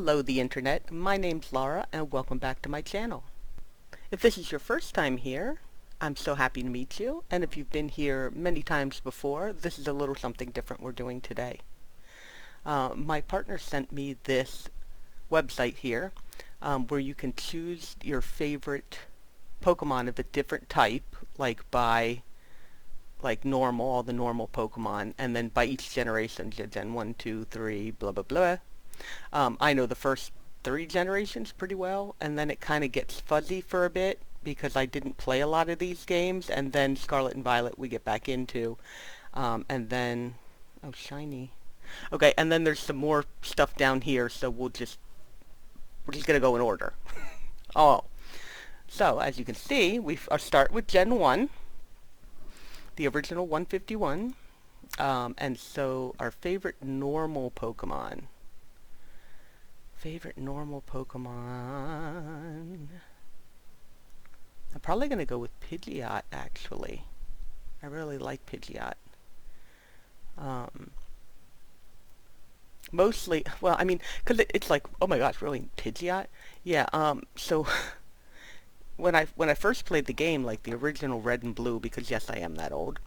Hello the internet, my name's Laura and welcome back to my channel. If this is your first time here, I'm so happy to meet you, and if you've been here many times before, this is a little something different we're doing today. My partner sent me this website here where you can choose your favorite Pokemon of a different type, like by normal, all the normal Pokemon, and then by each generation, Gen 1, 2, 3, blah blah blah. I know the first 3 generations pretty well, and then it kind of gets fuzzy for a bit because I didn't play a lot of these games, and then Scarlet and Violet we get back into, and then, oh shiny. Okay, and then there's some more stuff down here, so we're just gonna go in order. Oh, so as you can see, I'll start with Gen 1, the original 151, and so our favorite normal Pokemon. Favorite normal Pokemon. I'm probably going to go with Pidgeot, actually. I really like Pidgeot. Mostly, well, I mean, because it's like, oh my gosh, really, Pidgeot? Yeah, so, when I first played the game, like the original Red and Blue, because yes, I am that old,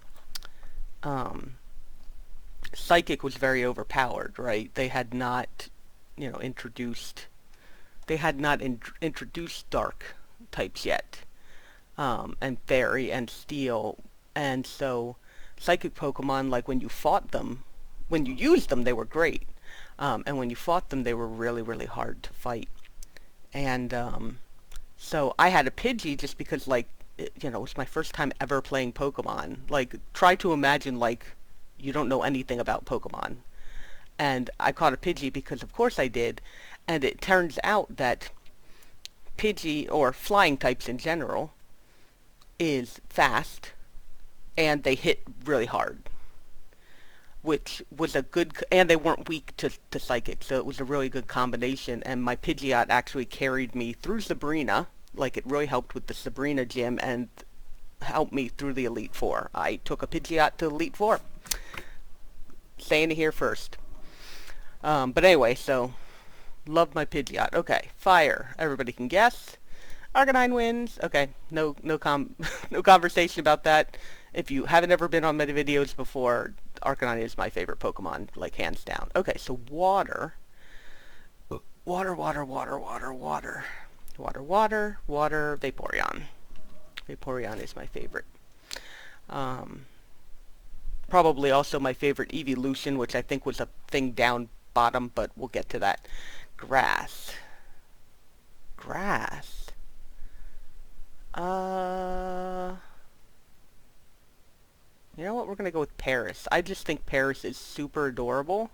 Psychic was very overpowered, right? They had not introduced dark types yet, and fairy and steel, and so psychic Pokemon, like when you used them, they were great, and when you fought them, they were really, really hard to fight. And so I had a Pidgey just because, like, it was my first time ever playing Pokemon. Like, try to imagine, like, you don't know anything about Pokemon. And I caught a Pidgey because of course I did, and it turns out that Pidgey, or flying types in general, is fast, and they hit really hard. Which was a good, and they weren't weak to Psychic, so it was a really good combination, and my Pidgeot actually carried me through Sabrina, like it really helped with the Sabrina gym, and helped me through the Elite Four. I took a Pidgeot to Elite Four. Saying it here first. But anyway, so, love my Pidgeot. Okay, fire. Everybody can guess. Arcanine wins. Okay, no conversation about that. If you haven't ever been on my videos before, Arcanine is my favorite Pokemon, like hands down. Okay, so water. Water, water, water, water, water. Water, water, water, Vaporeon. Vaporeon is my favorite. Probably also my favorite Evolution, which I think was a thing down bottom, but we'll get to that. Grass. Grass. You know what? We're going to go with Paris. I just think Paris is super adorable.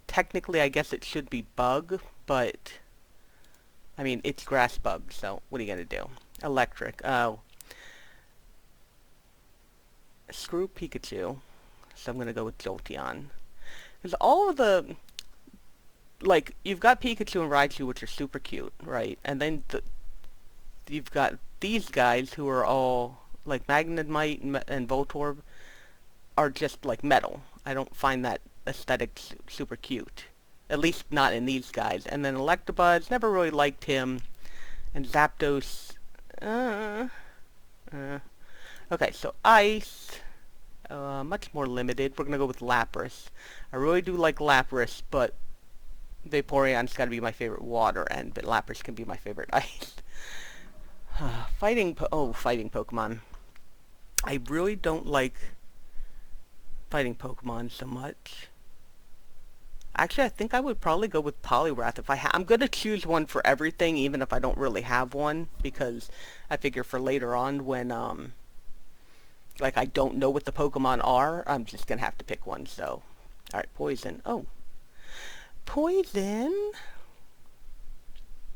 Technically, I guess it should be Bug, but, I mean, it's Grass Bug, so what are you going to do? Electric. Oh. Screw Pikachu. So I'm going to go with Jolteon. Because all of the, like, you've got Pikachu and Raichu, which are super cute, right? And then you've got these guys who are all, like, Magnemite and Voltorb are just, like, metal. I don't find that aesthetic super cute. At least not in these guys. And then Electabuzz, never really liked him. And Zapdos, okay, so Ice, much more limited. We're going to go with Lapras. I really do like Lapras, but Vaporeon's got to be my favorite water, and Lapras can be my favorite ice. Fighting Pokemon. I really don't like fighting Pokemon so much. Actually, I think I would probably go with Poliwrath if I'm going to choose one for everything, even if I don't really have one, because I figure for later on when, like, I don't know what the Pokemon are, I'm just going to have to pick one, so. Alright, Poison. Oh. Poison?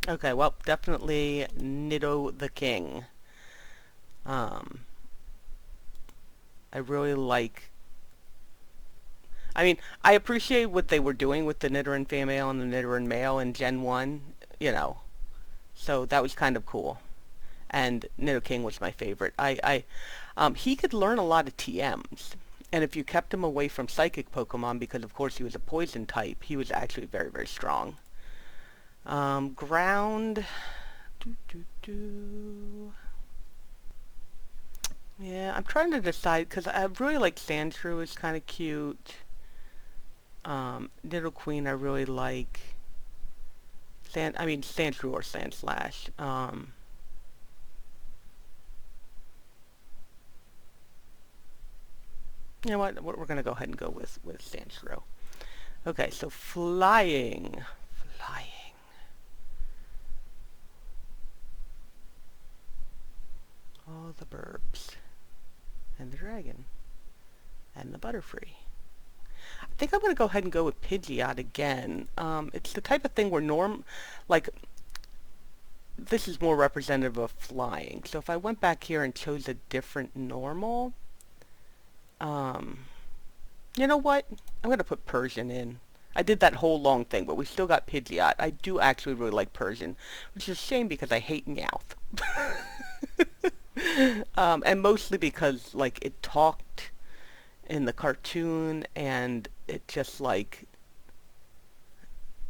Okay, well, definitely Nido the King. I really like... I mean, I appreciate what they were doing with the Nidoran female and the Nidoran male in Gen 1, so that was kind of cool. And Nidoking was my favorite. He could learn a lot of TMs, and if you kept him away from Psychic Pokemon, because of course he was a Poison type, he was actually very, very strong. Ground. Doo, doo, doo. Yeah, I'm trying to decide because I really like Sandshrew. Is kind of cute. Nidoqueen I really like. Sandshrew or Sandslash. You know what? We're gonna go ahead and go with Sandshrew. Okay, so flying. All the burbs. And the dragon. And the Butterfree. I think I'm going to go ahead and go with Pidgeot again. It's the type of thing where like, this is more representative of flying. So if I went back here and chose a different normal, you know what? I'm going to put Persian in. I did that whole long thing, but we still got Pidgeot. I do actually really like Persian, which is a shame because I hate Meowth. And mostly because, like, it talked in the cartoon, and it just, like,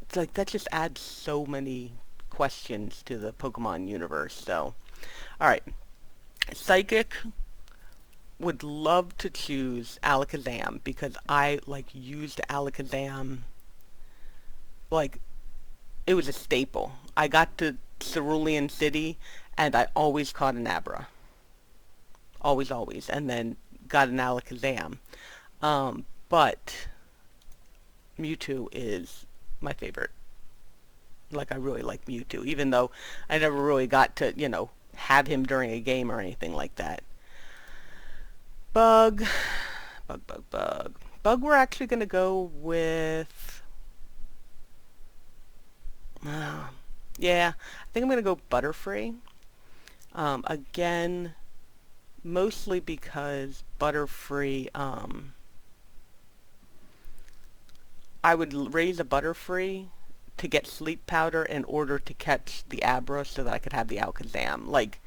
it's like, that just adds so many questions to the Pokemon universe, so. Alright. Psychic would love to choose Alakazam, because I, like, used Alakazam, like, it was a staple. I got to Cerulean City, and I always caught an Abra. Always, always. And then got an Alakazam. But Mewtwo is my favorite. Like, I really like Mewtwo, even though I never really got to, have him during a game or anything like that. Bug. Bug, we're actually going to go with... yeah, I think I'm going to go Butterfree. Again, mostly because Butterfree, I would raise a Butterfree to get Sleep Powder in order to catch the Abra so that I could have the Alakazam. Like,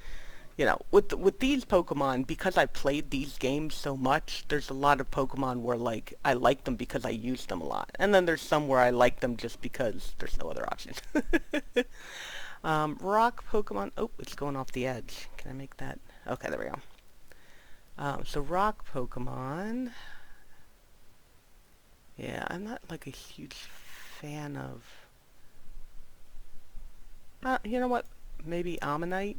with these Pokemon, because I played these games so much, there's a lot of Pokemon where, like, I like them because I use them a lot. And then there's some where I like them just because there's no other option. Rock Pokemon. Oh, it's going off the edge. Can I make that? Okay, there we go. So rock Pokemon. Yeah, I'm not, like, a huge fan of... you know what? Maybe Ammonite?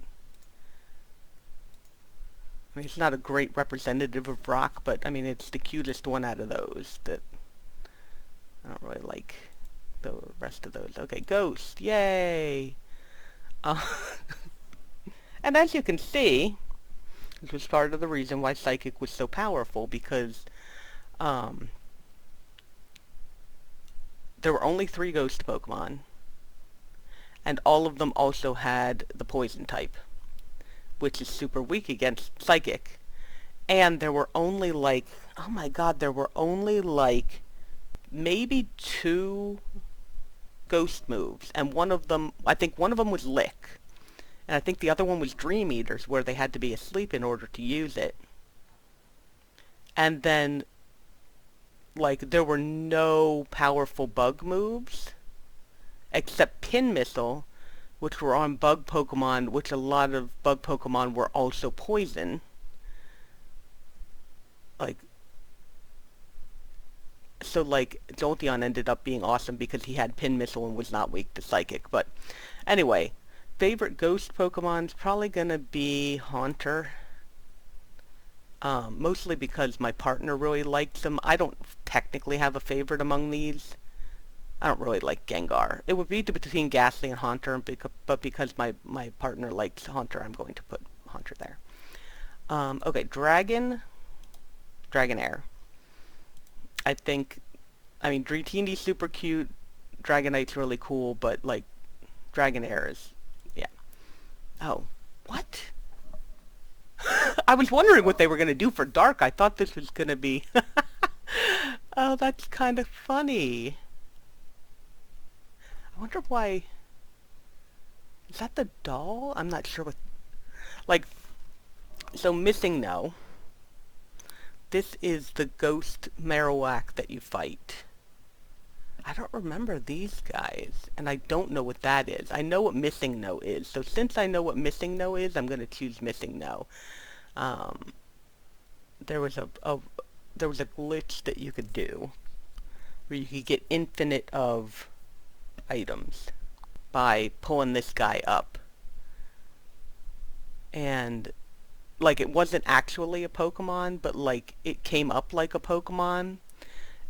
I mean, it's not a great representative of rock, but, I mean, it's the cutest one out of those that I don't really like the rest of those. Okay, Ghost. Yay! And as you can see, this was part of the reason why Psychic was so powerful, because there were only 3 Ghost Pokemon, and all of them also had the Poison type, which is super weak against Psychic. And there were only, like, oh my god, there were only, like, maybe 2 Ghost moves, and I think one of them was Lick. And I think the other one was Dream Eaters, where they had to be asleep in order to use it. And then, like, there were no powerful bug moves, except Pin Missile, which were on bug Pokemon, which a lot of bug Pokemon were also poison. Like, so, like, Jolteon ended up being awesome because he had Pin Missile and was not weak to Psychic. But, anyway, favorite Ghost Pokemon's probably gonna be Haunter. Mostly because my partner really likes them. I don't technically have a favorite among these. I don't really like Gengar. It would be between Ghastly and Haunter, but because my partner likes Haunter, I'm going to put Haunter there. Okay, Dragonair. I mean, Dratini's super cute, Dragonite's really cool, but, like, Dragonair is, yeah. Oh, what? I was wondering what they were going to do for Dark. I thought this was going to be... Oh, that's kind of funny. I wonder why... Is that the doll? I'm not sure what... Like, so MissingNo. This is the Ghost Marowak that you fight. I don't remember these guys, and I don't know what that is. I know what Missing No is, so since I know what Missing No is, I'm gonna choose Missing No. Um, there was there was a glitch that you could do where you could get infinite of items by pulling this guy up, and like it wasn't actually a Pokemon, but like it came up like a Pokemon.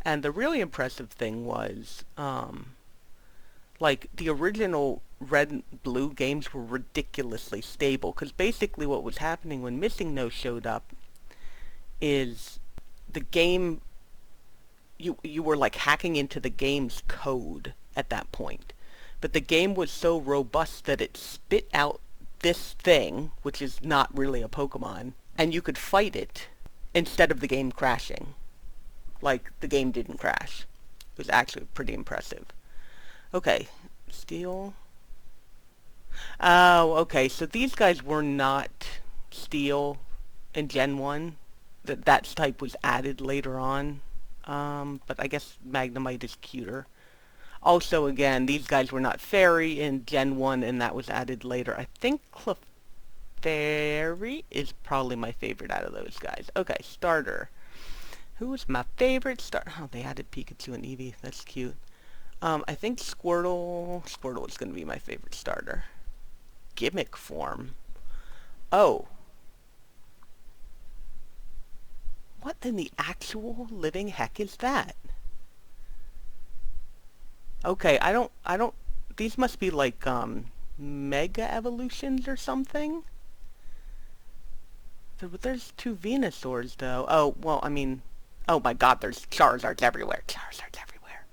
And the really impressive thing was, like the original Red and Blue games were ridiculously stable, because basically what was happening when Missing No showed up is the game, you were like hacking into the game's code at that point. But the game was so robust that it spit out this thing, which is not really a Pokemon, and you could fight it instead of the game crashing. Like, the game didn't crash. It was actually pretty impressive. Okay, Steel. Oh, okay, so these guys were not Steel in Gen 1. That type was added later on. But I guess Magnemite is cuter. Also, again, these guys were not Fairy in Gen 1, and that was added later. I think Clefairy is probably my favorite out of those guys. Okay, starter. Who's my favorite starter? Oh, they added Pikachu and Eevee. That's cute. I think Squirtle. Squirtle is going to be my favorite starter. Gimmick form. Oh. What in the actual living heck is that? Okay, I don't, these must be like, mega evolutions or something? There's two Venusaurs, though. Oh, well, I mean, oh my god, there's Charizards everywhere. Charizards everywhere.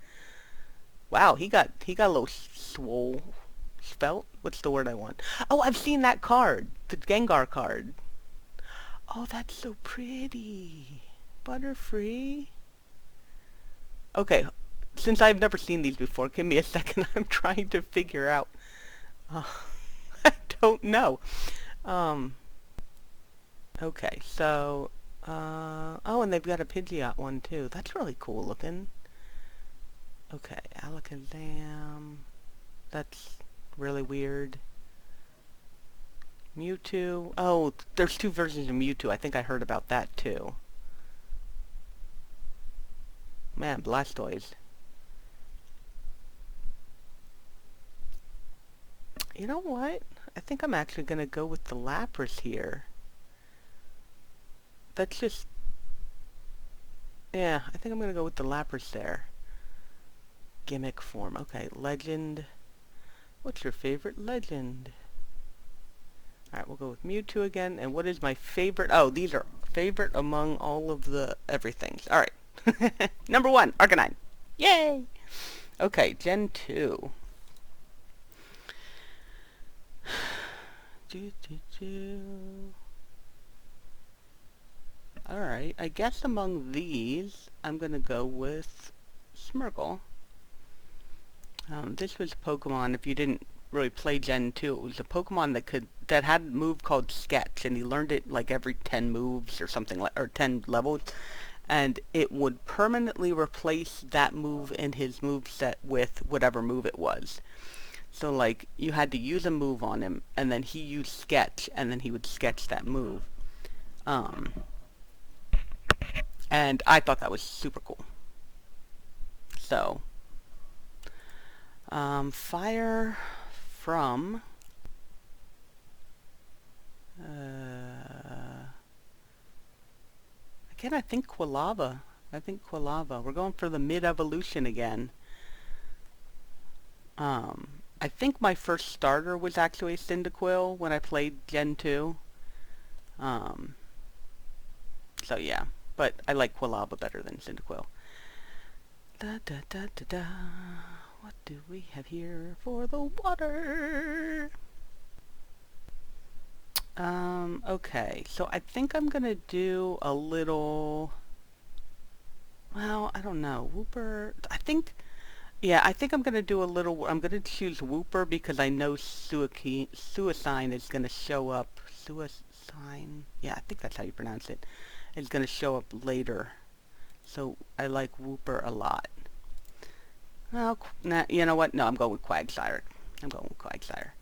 Wow, he got a little swole. Spelt? What's the word I want? Oh, I've seen that card. The Gengar card. Oh, that's so pretty. Butterfree. Okay, since I've never seen these before, give me a second. I'm trying to figure out. Uh, I don't know. Um, okay, so, oh, and they've got a Pidgeot one, too. That's really cool looking. Okay, Alakazam. That's really weird. Mewtwo. Oh, there's two versions of Mewtwo. I think I heard about that, too. Man, Blastoise. You know what? I think I'm actually going to go with the Lapras here. That's just... Yeah, I think I'm going to go with the Lapras there. Gimmick form. Okay, Legend. What's your favorite Legend? Alright, we'll go with Mewtwo again. And what is my favorite? Oh, these are favorite among all of the everythings. Alright. Number 1, Arcanine. Yay! Okay, Gen 2. Alright, I guess among these, I'm gonna go with Smeargle. This was a Pokemon, if you didn't really play Gen 2, it was a Pokemon that had a move called Sketch, and he learned it like every 10 moves or something, like, or 10 levels, and it would permanently replace that move in his moveset with whatever move it was. So like, you had to use a move on him, and then he used Sketch, and then he would sketch that move. And I thought that was super cool. So, fire from... again, I think Quilava. We're going for the mid-evolution again. I think my first starter was actually Cyndaquil when I played Gen 2. So yeah, but I like Quilava better than Cyndaquil. Da da da da da. What do we have here for the water? Okay, so I think I'm gonna do a little... Well, I don't know. Wooper... Yeah, I think I'm gonna do a little... I'm gonna choose Wooper because I know Suicine is gonna show up... Suicine? Yeah, I think that's how you pronounce it. It's gonna show up later. So, I like Wooper a lot. Oh, nah, you know what? No, I'm going with Quagsire. I'm going with Quagsire.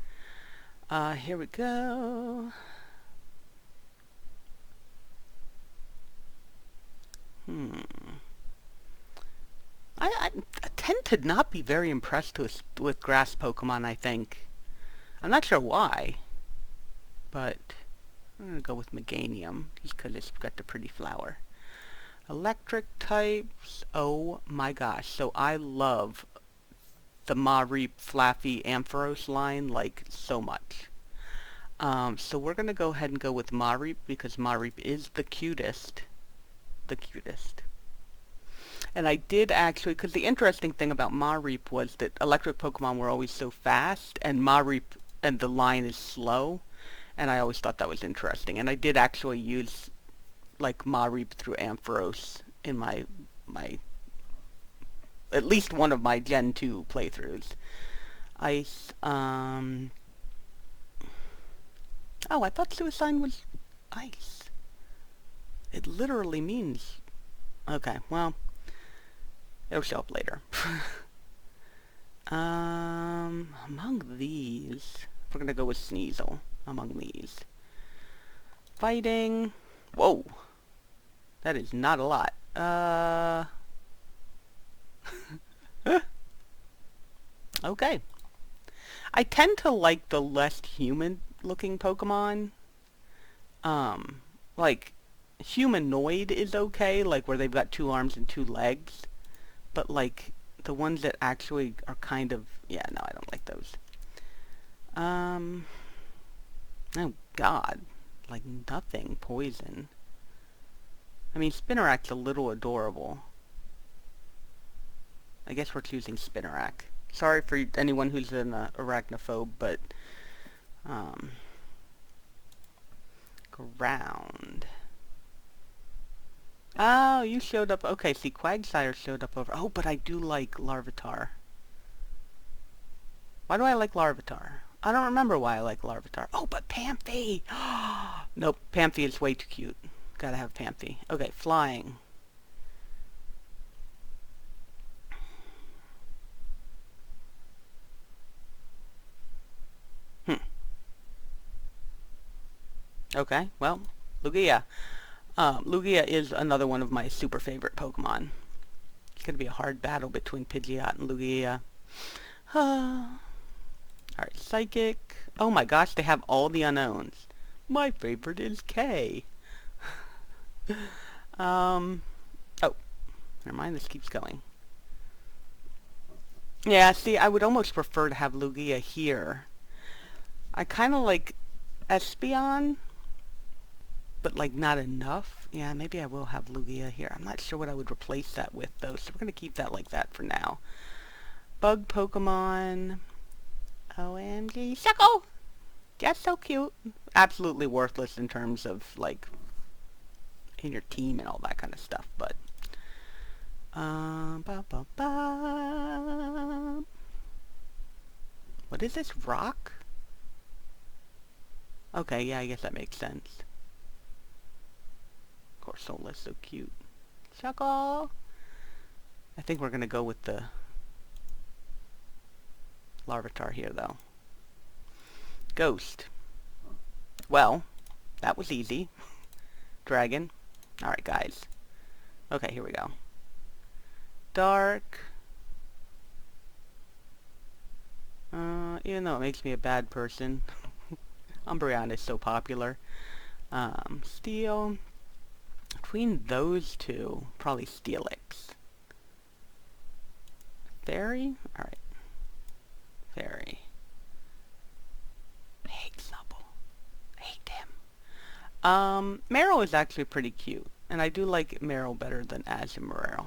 Here we go. Hmm. I tend to not be very impressed with grass Pokemon, I think. I'm not sure why, but I'm going to go with Meganium, just because it's got the pretty flower. Electric types, oh my gosh. So I love the Mareep, Flaffy, Ampharos line, like, so much. So we're going to go ahead and go with Mareep, because Mareep is the cutest. The cutest. And I did actually, because the interesting thing about Mareep was that electric Pokemon were always so fast, and Mareep and the line is slow, and I always thought that was interesting. And I did actually use, like, Mareep through Ampharos in my at least one of my Gen 2 playthroughs. Ice, oh, I thought Suicide was ice. It literally means, okay, well, it'll show up later. Among these, we're gonna go with Sneasel. Among these. Fighting, whoa, that is not a lot. Okay. I tend to like the less human-looking Pokemon. Like, humanoid is okay, like where they've got 2 arms and 2 legs. But, like, the ones that actually are kind of... Yeah, no, I don't like those. Oh, God. Like, nothing. Poison. I mean, Spinarak's a little adorable. I guess we're choosing Spinarak. Sorry for anyone who's an arachnophobe, but... Ground. Oh, you showed up. Okay, see, Quagsire showed up over... Oh, but I do like Larvitar. Why do I like Larvitar? I don't remember why I like Larvitar. Oh, but Pamphy! Nope, Pamphy is way too cute. Gotta have Pamphy. Okay, flying. Okay, well, Lugia. Lugia is another one of my super favorite Pokemon. It's gonna be a hard battle between Pidgeot and Lugia. Alright, Psychic. Oh my gosh, they have all the unknowns. My favorite is K. Oh, never mind, this keeps going. Yeah, see, I would almost prefer to have Lugia here. I kind of like Espeon, but like not enough. Yeah, maybe I will have Lugia here. I'm not sure what I would replace that with though, so we're going to keep that like that for now. Bug Pokemon. OMG. Shuckle! That's so cute. Absolutely worthless in terms of like in your team and all that kind of stuff, but ba, ba, ba. What is this, rock? Okay, yeah, I guess that makes sense. Corsola's so cute. Shuckle! I think we're gonna go with the Larvitar here, though. Ghost. Well, that was easy. Dragon. Alright, guys. Okay, here we go. Dark. Even though it makes me a bad person. Umbreon is so popular. Steel. Between those two, probably Steelix. Fairy? Alright. Fairy. I hate Snubble. I hate him. Meryl is actually pretty cute. And I do like Meryl better than Azumarill.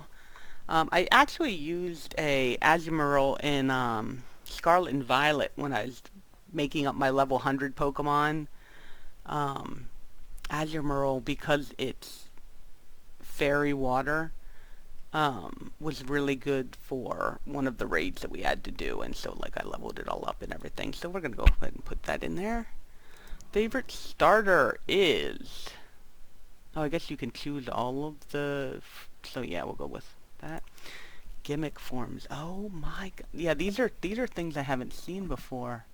I actually used a Azumarill in Scarlet and Violet when I was making up my level 100 Pokemon. Azumarill, because it's fairy water, was really good for one of the raids that we had to do, and so like I leveled it all up and everything. So we're gonna go ahead and put that in there. Favorite starter is... Oh, I guess you can choose all of the... So yeah, we'll go with that. gimmick forms. Oh my god. Yeah, these are things I haven't seen before.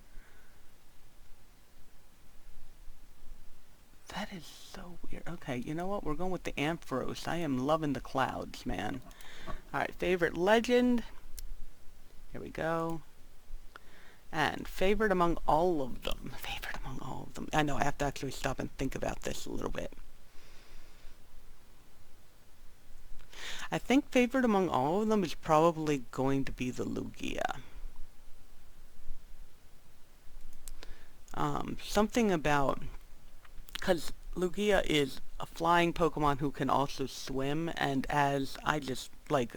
That is so weird. Okay, you know what? We're going with the Ampharos. I am loving the clouds, man. Alright, favorite legend. Here we go. And favorite among all of them. Favorite among all of them. I know, I have to actually stop and think about this a little bit. I think favorite among all of them is probably going to be the Lugia. Something about... Because Lugia is a flying Pokemon who can also swim, and as I just, like...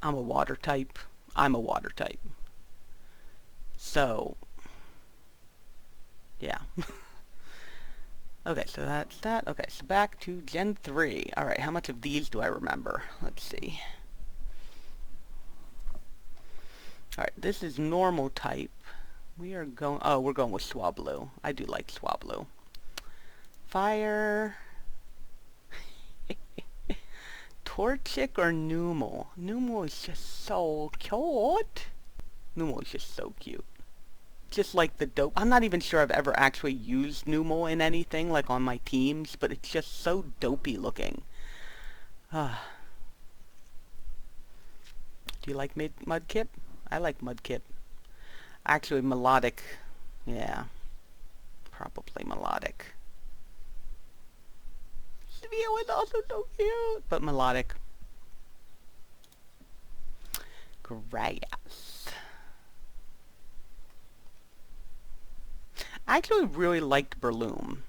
I'm a water type. So... yeah. Okay, so that's that. Okay, so back to Gen 3. Alright, how much of these do I remember? Let's see. Alright, this is normal type. We're going with Swablu. I do like Swablu. Fire. Torchic or Numel? Numel is just so cute. Numel is just so cute. Just like the dope. I'm not even sure I've ever actually used Numel in anything, like on my teams, but it's just so dopey looking. Do you like Mudkip? I like Mudkip. Actually, Melodic. Yeah. Probably Melodic. Sphere was also so cute. But Melodic. Grass. I actually really liked Breloom.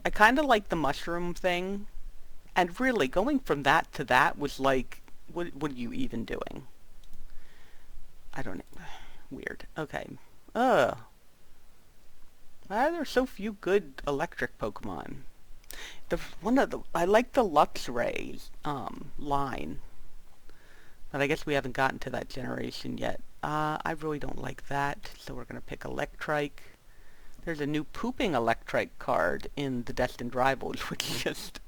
I kind of liked the mushroom thing. And really, going from that to that was like, what are you even doing? I don't know. Weird. Okay. Why are there so few good electric Pokemon? I like the Luxray line. But I guess we haven't gotten to that generation yet. I really don't like that, so we're gonna pick Electrike. There's a new pooping Electrike card in the Destined Rivals, which is just...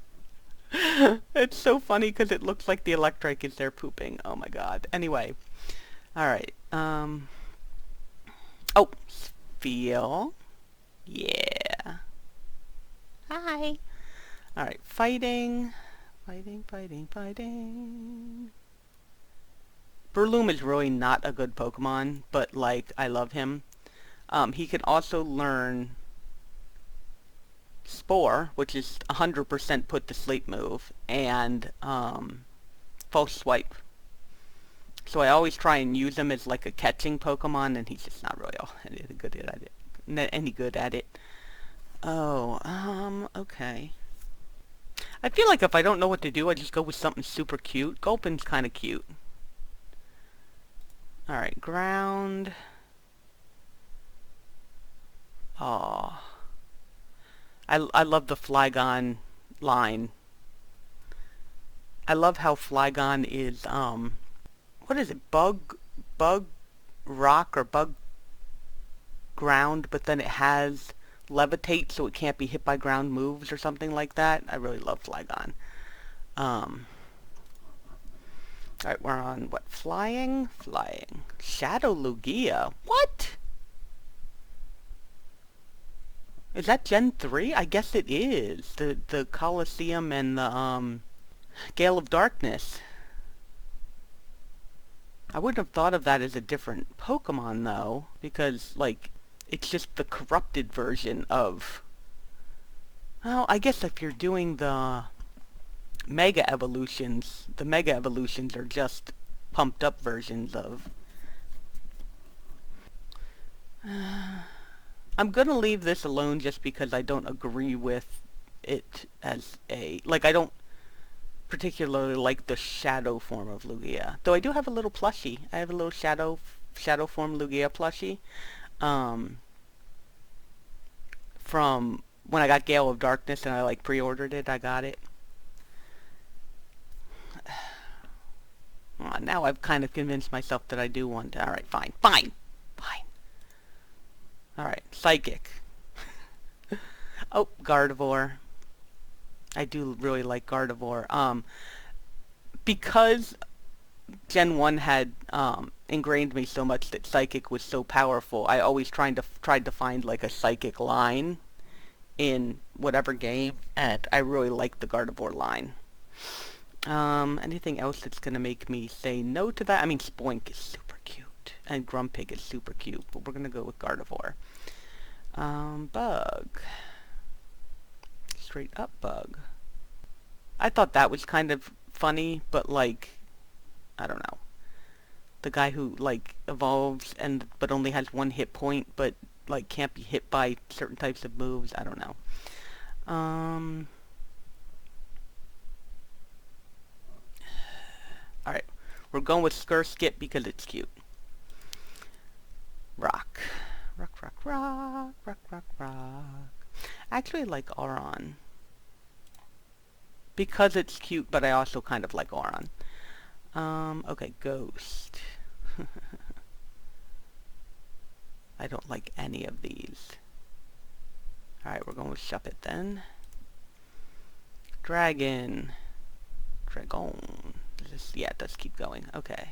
it's so funny because it looks like the Electrike is there pooping. Oh my god. Anyway. Alright. Oh! Spheal. Yeah. Hi! Alright, fighting. Fighting. Breloom is really not a good Pokemon, but, like, I love him. He can also learn Spore, which is 100% put to sleep move, and, False Swipe. So I always try and use him as, like, a catching Pokemon, and he's just not really any good at it. Oh, okay. I feel like if I don't know what to do, I just go with something super cute. Gulpin's kind of cute. Alright, ground. Oh. I love the Flygon line. I love how Flygon is, what is it? Bug rock or bug ground, but then it has levitate so it can't be hit by ground moves or something like that. I really love Flygon. Alright, we're on, what, flying? Flying. Shadow Lugia? What? Is that Gen 3? I guess it is. The Colosseum and the, Gale of Darkness. I wouldn't have thought of that as a different Pokemon, though, because, like, it's just the corrupted version of... Well, I guess if you're doing the Mega Evolutions, the Mega Evolutions are just pumped up versions of... I'm gonna leave this alone just because I don't agree with it as a... Like, I don't particularly like the shadow form of Lugia. Though I do have a little plushie. I have a little shadow form Lugia plushie. From when I got Gale of Darkness and I, like, pre-ordered it, I got it. Now I've kind of convinced myself that I do want to... Alright, fine. Alright, Psychic. Oh, Gardevoir. I do really like Gardevoir. because Gen 1 had ingrained me so much that Psychic was so powerful, I always tried to find like a Psychic line in whatever game, and I really liked the Gardevoir line. Anything else that's gonna make me say no to that? I mean, Spoink is super cute, and Grumpig is super cute, but we're gonna go with Gardevoir. Bug. Straight up Bug. I thought that was kind of funny, but like, I don't know. The guy who like evolves and but only has one hit point, but like can't be hit by certain types of moves. I don't know. All right, we're going with Skirskit because it's cute. Rock, rock, rock, rock, rock, rock, rock. Actually, I like Auron because it's cute, but I also kind of like Auron. Okay, Ghost. I don't like any of these. Alright, we're going with Shuppet then. Dragon. Dragon. Yeah, it does keep going. Okay.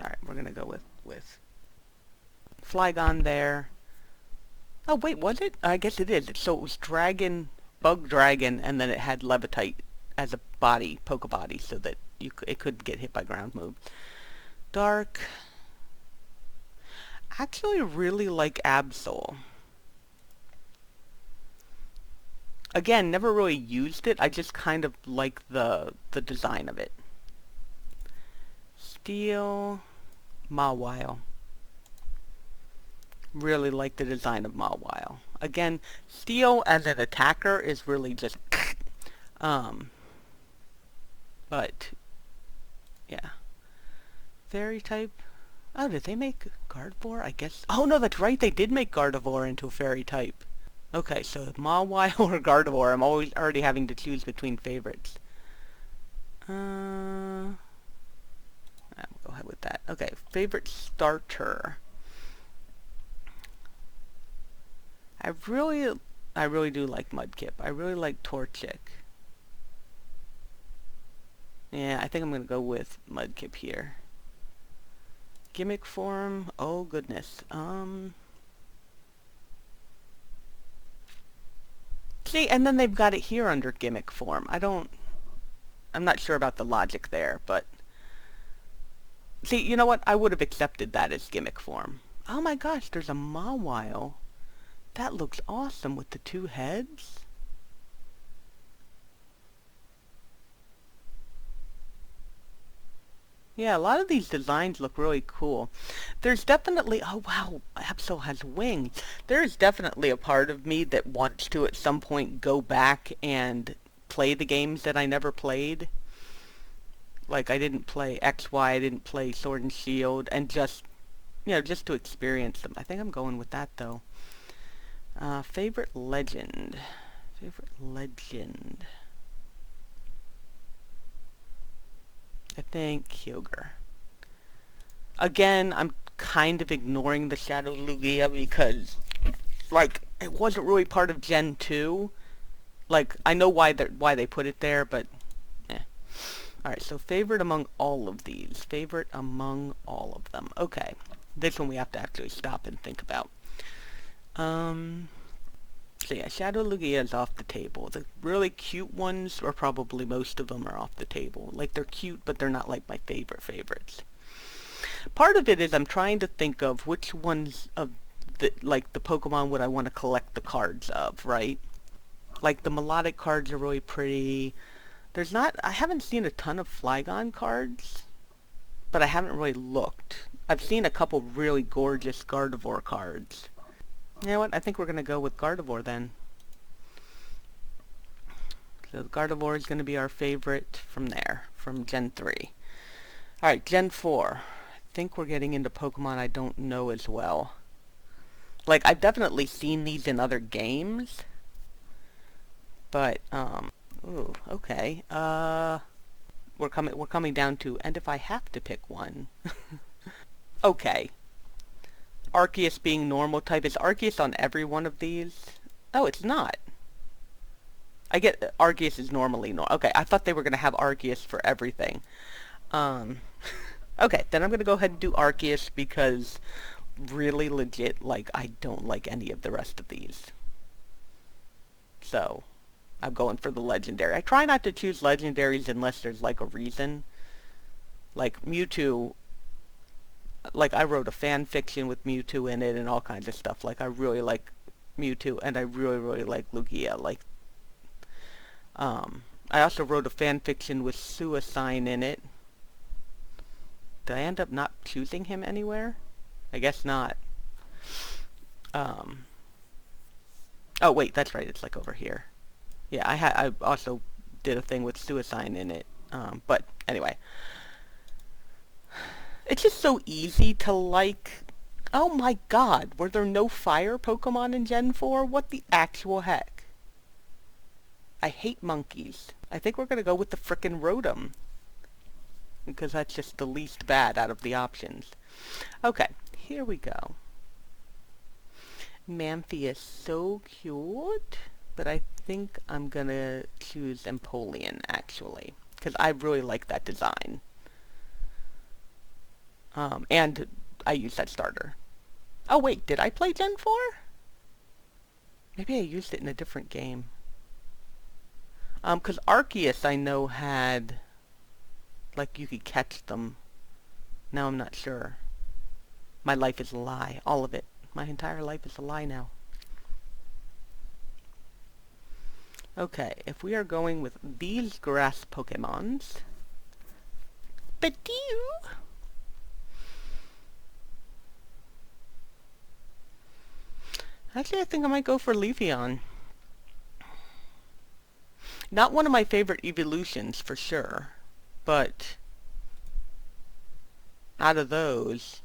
Alright, we're gonna go with Flygon there. Oh, wait, was it? I guess it is. So it was Dragon, Bug Dragon, and then it had Levitite as a body, Pokebody, so that it could get hit by ground move. Dark. Actually really like Absol. Again, never really used it. I just kind of like the design of it. Steel. Mawile. Really like the design of Mawile. Again, Steel as an attacker is really just but yeah. Fairy type. Oh, did they make Gardevoir? I guess. Oh no, that's right. They did make Gardevoir into a fairy type. Okay, so Mawile or Gardevoir. I'm always already having to choose between favorites. I'll go ahead with that. Okay, favorite starter. I really do like Mudkip. I really like Torchic. Yeah, I think I'm gonna go with Mudkip here. Gimmick form. Oh goodness. See, and then they've got it here under gimmick form. I'm not sure about the logic there, but see, you know what? I would have accepted that as gimmick form. Oh my gosh, there's a Mawile. That looks awesome with the two heads. Yeah, a lot of these designs look really cool. There's definitely, oh wow, Absol has wings. There is definitely a part of me that wants to at some point go back and play the games that I never played. Like I didn't play XY, I didn't play Sword and Shield, and just, just to experience them. I think I'm going with that though. Favorite legend. Favorite legend. I think Kyogre. Again, I'm kind of ignoring the Shadow Lugia because, like, it wasn't really part of Gen 2. Like, I know why they put it there, but, eh. Alright, so favorite among all of these. Favorite among all of them. Okay. This one we have to actually stop and think about. So yeah, Shadow Lugia is off the table. The really cute ones, or probably most of them, are off the table. Like, they're cute, but they're not like my favorites. Part of it is I'm trying to think of which ones of the Pokemon would I want to collect the cards of, right? Like, the melodic cards are really pretty. I haven't seen a ton of Flygon cards, but I haven't really looked. I've seen a couple really gorgeous Gardevoir cards. You know what? I think we're going to go with Gardevoir then. So Gardevoir is going to be our favorite from there, from Gen 3. Alright, Gen 4. I think we're getting into Pokemon I don't know as well. Like, I've definitely seen these in other games. But, ooh, okay. We're coming down to, and if I have to pick one. Okay. Arceus being normal type. Is Arceus on every one of these? Oh, it's not. I get Arceus is normally okay, I thought they were going to have Arceus for everything. Um, okay, then I'm going to go ahead and do Arceus because really legit, like, I don't like any of the rest of these. So, I'm going for the legendary. I try not to choose legendaries unless there's, like, a reason. Like, Mewtwo, like, I wrote a fan fiction with Mewtwo in it and all kinds of stuff. Like, I really like Mewtwo, and I really, really like Lugia. Like, I also wrote a fan fiction with Suicide in it. Did I end up not choosing him anywhere? I guess not. Oh wait, that's right, it's like over here. Yeah, I also did a thing with Suicide in it. But anyway. It's just so easy to like... Oh my god, were there no fire Pokemon in Gen 4? What the actual heck? I hate monkeys. I think we're gonna go with the frickin' Rotom. Because that's just the least bad out of the options. Okay, here we go. Manphy is so cute, but I think I'm gonna choose Empoleon, actually. Because I really like that design. And I used that starter. Oh wait, did I play Gen 4? Maybe I used it in a different game. Because Arceus I know had... like, you could catch them. Now I'm not sure. My life is a lie. All of it. My entire life is a lie now. Okay, if we are going with these grass Pokemons... Badoo! Actually, I think I might go for Leafeon. Not one of my favorite evolutions, for sure. But out of those...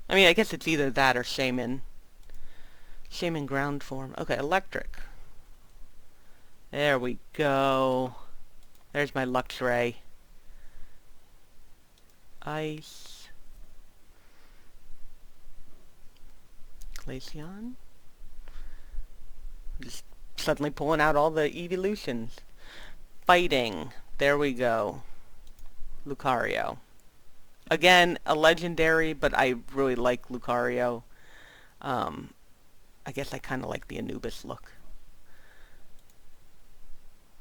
I mean, I guess it's either that or Shaman. Shaman ground form. Okay, electric. There we go. There's my Luxray. Ice. Glaceon. Just suddenly pulling out all the evolutions. Fighting. There we go. Lucario. Again, a legendary, but I really like Lucario. I guess I kind of like the Anubis look.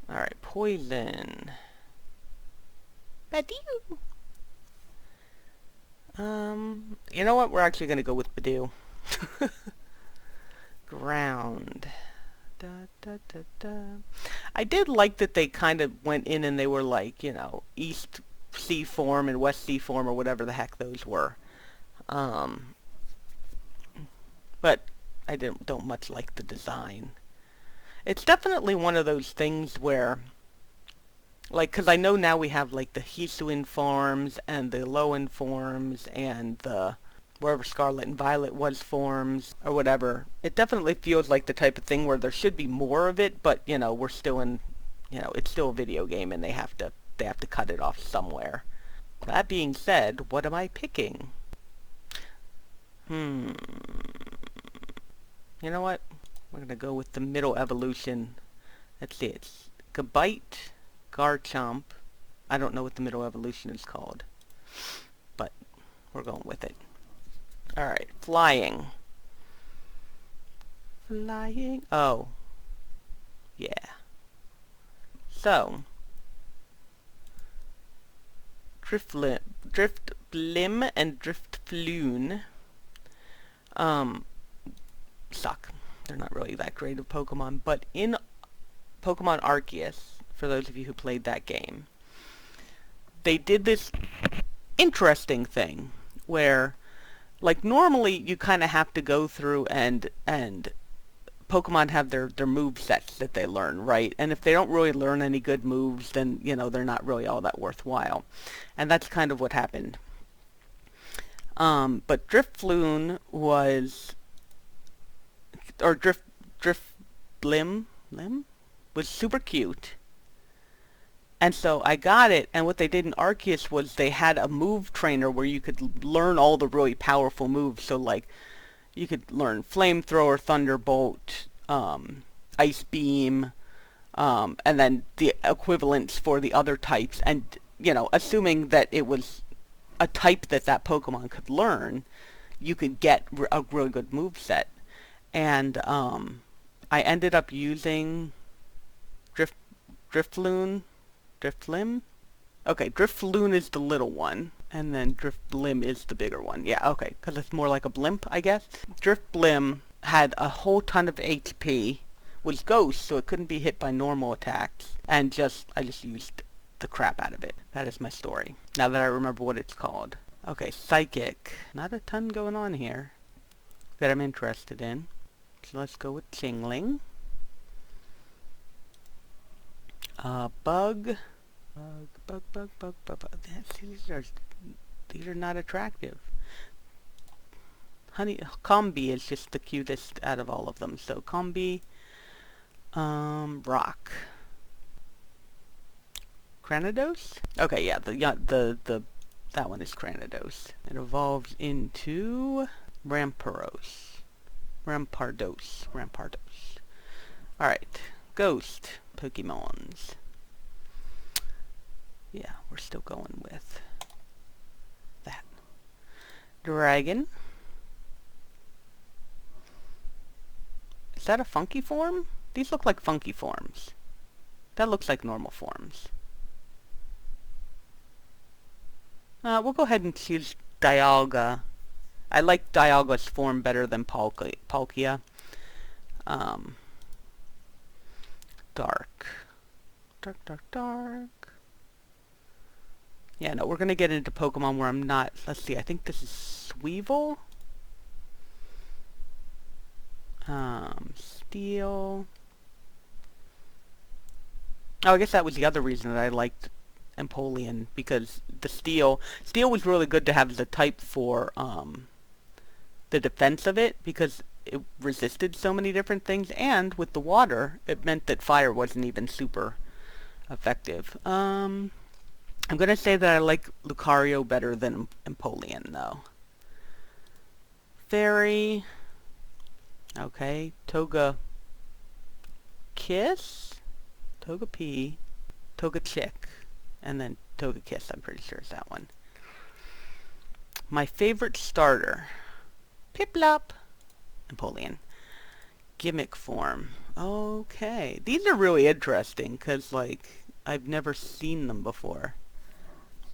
Alright, poison. Badoo! You know what? We're actually going to go with Badoo. Ground. Da, da, da, da. I did like that they kind of went in and they were like, you know, East Sea form and West Sea form or whatever the heck those were. But I don't much like the design. It's definitely one of those things where, like, because I know now we have, like, the Hisuian forms and the Alolan forms and the wherever Scarlet and Violet was forms or whatever. It definitely feels like the type of thing where there should be more of it, but, you know, we're still in, you know, it's still a video game and they have to cut it off somewhere. That being said, what am I picking? You know what? We're going to go with the middle evolution. Let's see, it's Gabite, Garchomp. I don't know what the middle evolution is called, but we're going with it. Alright, flying. Flying. Oh. Yeah. So. Drifblim and Drifloon. Suck. They're not really that great of Pokemon, but in Pokemon Arceus, for those of you who played that game, they did this interesting thing where, like, normally you kind of have to go through and Pokemon have their move sets that they learn, right? And if they don't really learn any good moves, then, you know, they're not really all that worthwhile. And that's kind of what happened. But Drifloon was, or Drifblim was super cute. And so I got it, and what they did in Arceus was they had a move trainer where you could learn all the really powerful moves. So, like, you could learn Flamethrower, Thunderbolt, Ice Beam, and then the equivalents for the other types, and assuming that it was a type that that Pokemon could learn, you could get a really good moveset. And I ended up using Drift Drifloon, Driflim. Okay, Drifloon is the little one, and then Drifblim is the bigger one. Yeah, okay, because it's more like a blimp, I guess. Drifblim had a whole ton of HP, was ghost, so it couldn't be hit by normal attacks, and I just used the crap out of it. That is my story. Now that I remember what it's called. Okay, Psychic. Not a ton going on here that I'm interested in. So let's go with Chingling. Bug. Bug. These are not attractive. Combi is just the cutest out of all of them. So Combi, Rock. Cranidos? Okay, yeah, that one is Cranidos. It evolves into Rampardos. Alright, Ghost Pokemons. Yeah, we're still going with that. Dragon. Is that a funky form? These look like funky forms. That looks like normal forms. We'll go ahead and choose Dialga. I like Dialga's form better than Palkia. Dark. Yeah, no, we're going to get into Pokemon where I'm not... Let's see, I think this is Sweevil? Steel... Oh, I guess that was the other reason that I liked Empoleon, because the Steel was really good to have the type for, the defense of it, because it resisted so many different things, and with the water, it meant that fire wasn't even super effective. I'm gonna say that I like Lucario better than Empoleon, though. Fairy. Okay, Toga Kiss? Togepi, Togechick, and then Togekiss, I'm pretty sure is that one. My favorite starter. Piplup. Empoleon. Gimmick form. Okay. These are really interesting, because, like, I've never seen them before.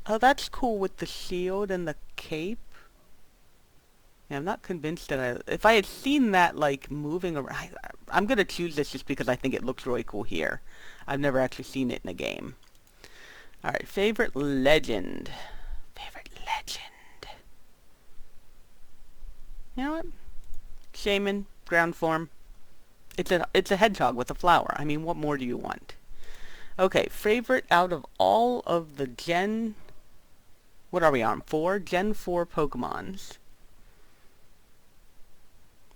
Oh, that's cool with the shield and the cape. Yeah, I'm not convinced that if I had seen that, like, moving around... I'm going to choose this just because I think it looks really cool here. I've never actually seen it in a game. Alright, favorite legend. You know what? Shaman, ground form. It's a hedgehog with a flower. I mean, what more do you want? Okay, favorite out of all of the Gen... What are we on? 4? Gen 4 Pokemons.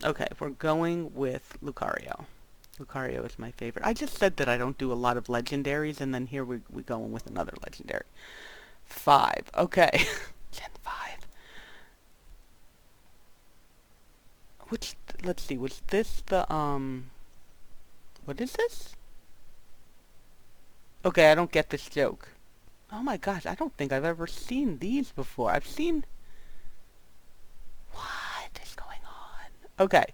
Okay, we're going with Lucario. Lucario is my favorite. I just said that I don't do a lot of legendaries, and then here we're going with another legendary. 5. Okay. Gen 5. Let's see, was this the, what is this? Okay, I don't get this joke. Oh my gosh, I don't think I've ever seen these before. I've seen... What is going on? Okay.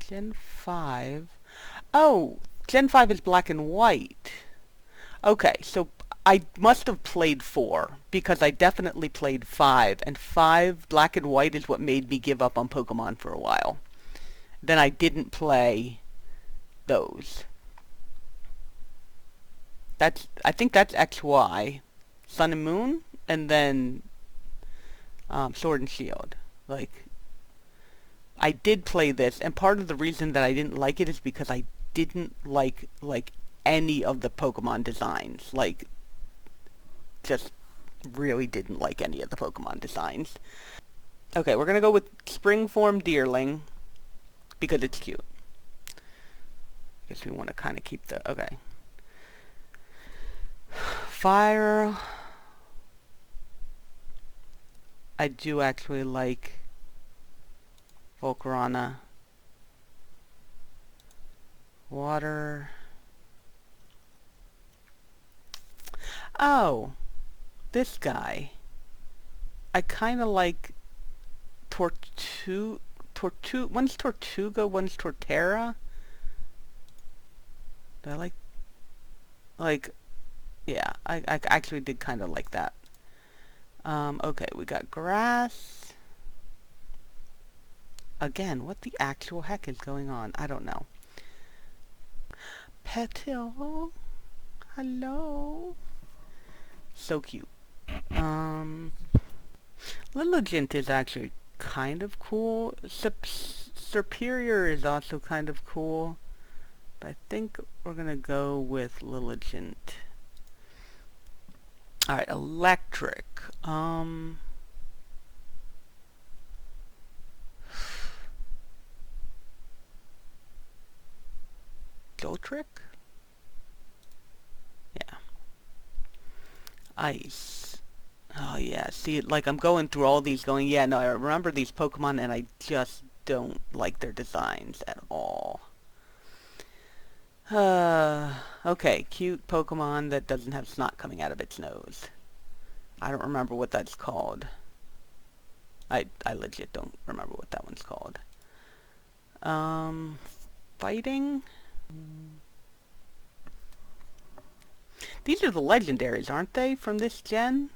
Gen 5. Oh, Gen 5 is black and white. Okay, so I must have played 4, because I definitely played 5, and 5, black and white, is what made me give up on Pokemon for a while. Then I didn't play those. I think that's XY, Sun and Moon, and then Sword and Shield. Like, I did play this, and part of the reason that I didn't like it is because I didn't like any of the Pokemon designs. Like, just really didn't like any of the Pokemon designs. Okay, we're gonna go with Springform Deerling, because it's cute. Guess we want to kind of keep the... Okay. Fire... I do actually like Volcarona. Water. Oh, this guy. I kind of like one's Tortuga, one's Torterra. Do I like, yeah, I actually did kind of like that. Okay, we got grass. Again, what the actual heck is going on? I don't know. Petal. Hello. So cute. Lilligant is actually kind of cool. Superior is also kind of cool. But I think we're gonna go with Lilligant. Alright, electric. Gotrek? Yeah. Ice. Oh yeah, see, like I'm going through all these going, yeah, no, I remember these Pokemon and I just don't like their designs at all. Okay, cute Pokemon that doesn't have snot coming out of its nose. I don't remember what that's called. I legit don't remember what that one's called. Fighting? These are the legendaries, aren't they, from this gen?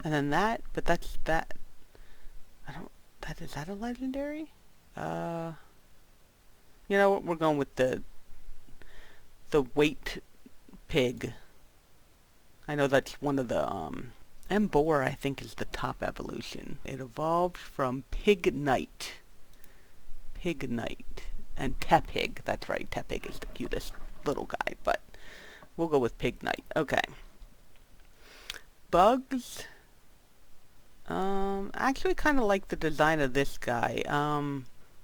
And then that, but that's that. Is that a legendary? You know what, we're going with the weight pig. I know that's one of the, Emboar, I think, is the top evolution. It evolved from Pignite. Pignite. And Tepig, that's right, Tepig is the cutest little guy, but we'll go with Pignite. Okay. Bugs. Actually kind of like the design of this guy.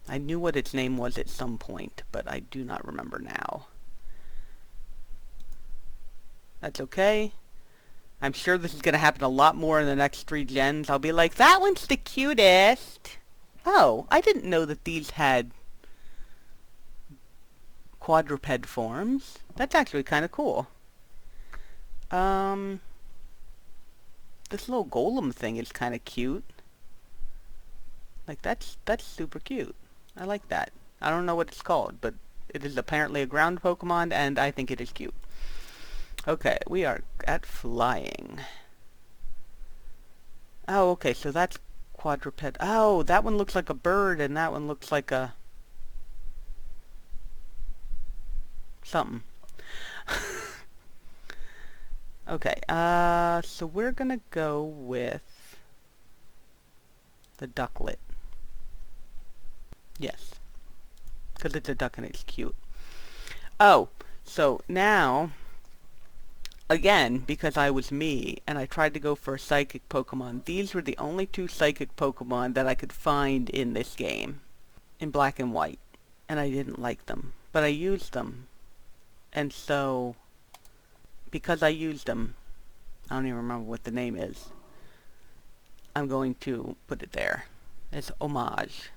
I knew what its name was at some point, but I do not remember now. That's okay. I'm sure this is going to happen a lot more in the next 3 gens. I'll be like, that one's the cutest. Oh, I didn't know that these had quadruped forms. That's actually kind of cool. This little golem thing is kind of cute. Like, that's super cute. I like that. I don't know what it's called, but it is apparently a ground Pokemon, and I think it is cute. Okay, we are at flying. Oh, okay, so that's quadruped. Oh, that one looks like a bird, and that one looks like a... something. Okay, so we're gonna go with the ducklet. Yes. Because it's a duck and it's cute. Oh, so now, again, because I was me, and I tried to go for a psychic Pokemon, these were the only 2 psychic Pokemon that I could find in this game. In black and white. And I didn't like them. But I used them. And so, because I used them, I don't even remember what the name is, I'm going to put it there. It's homage.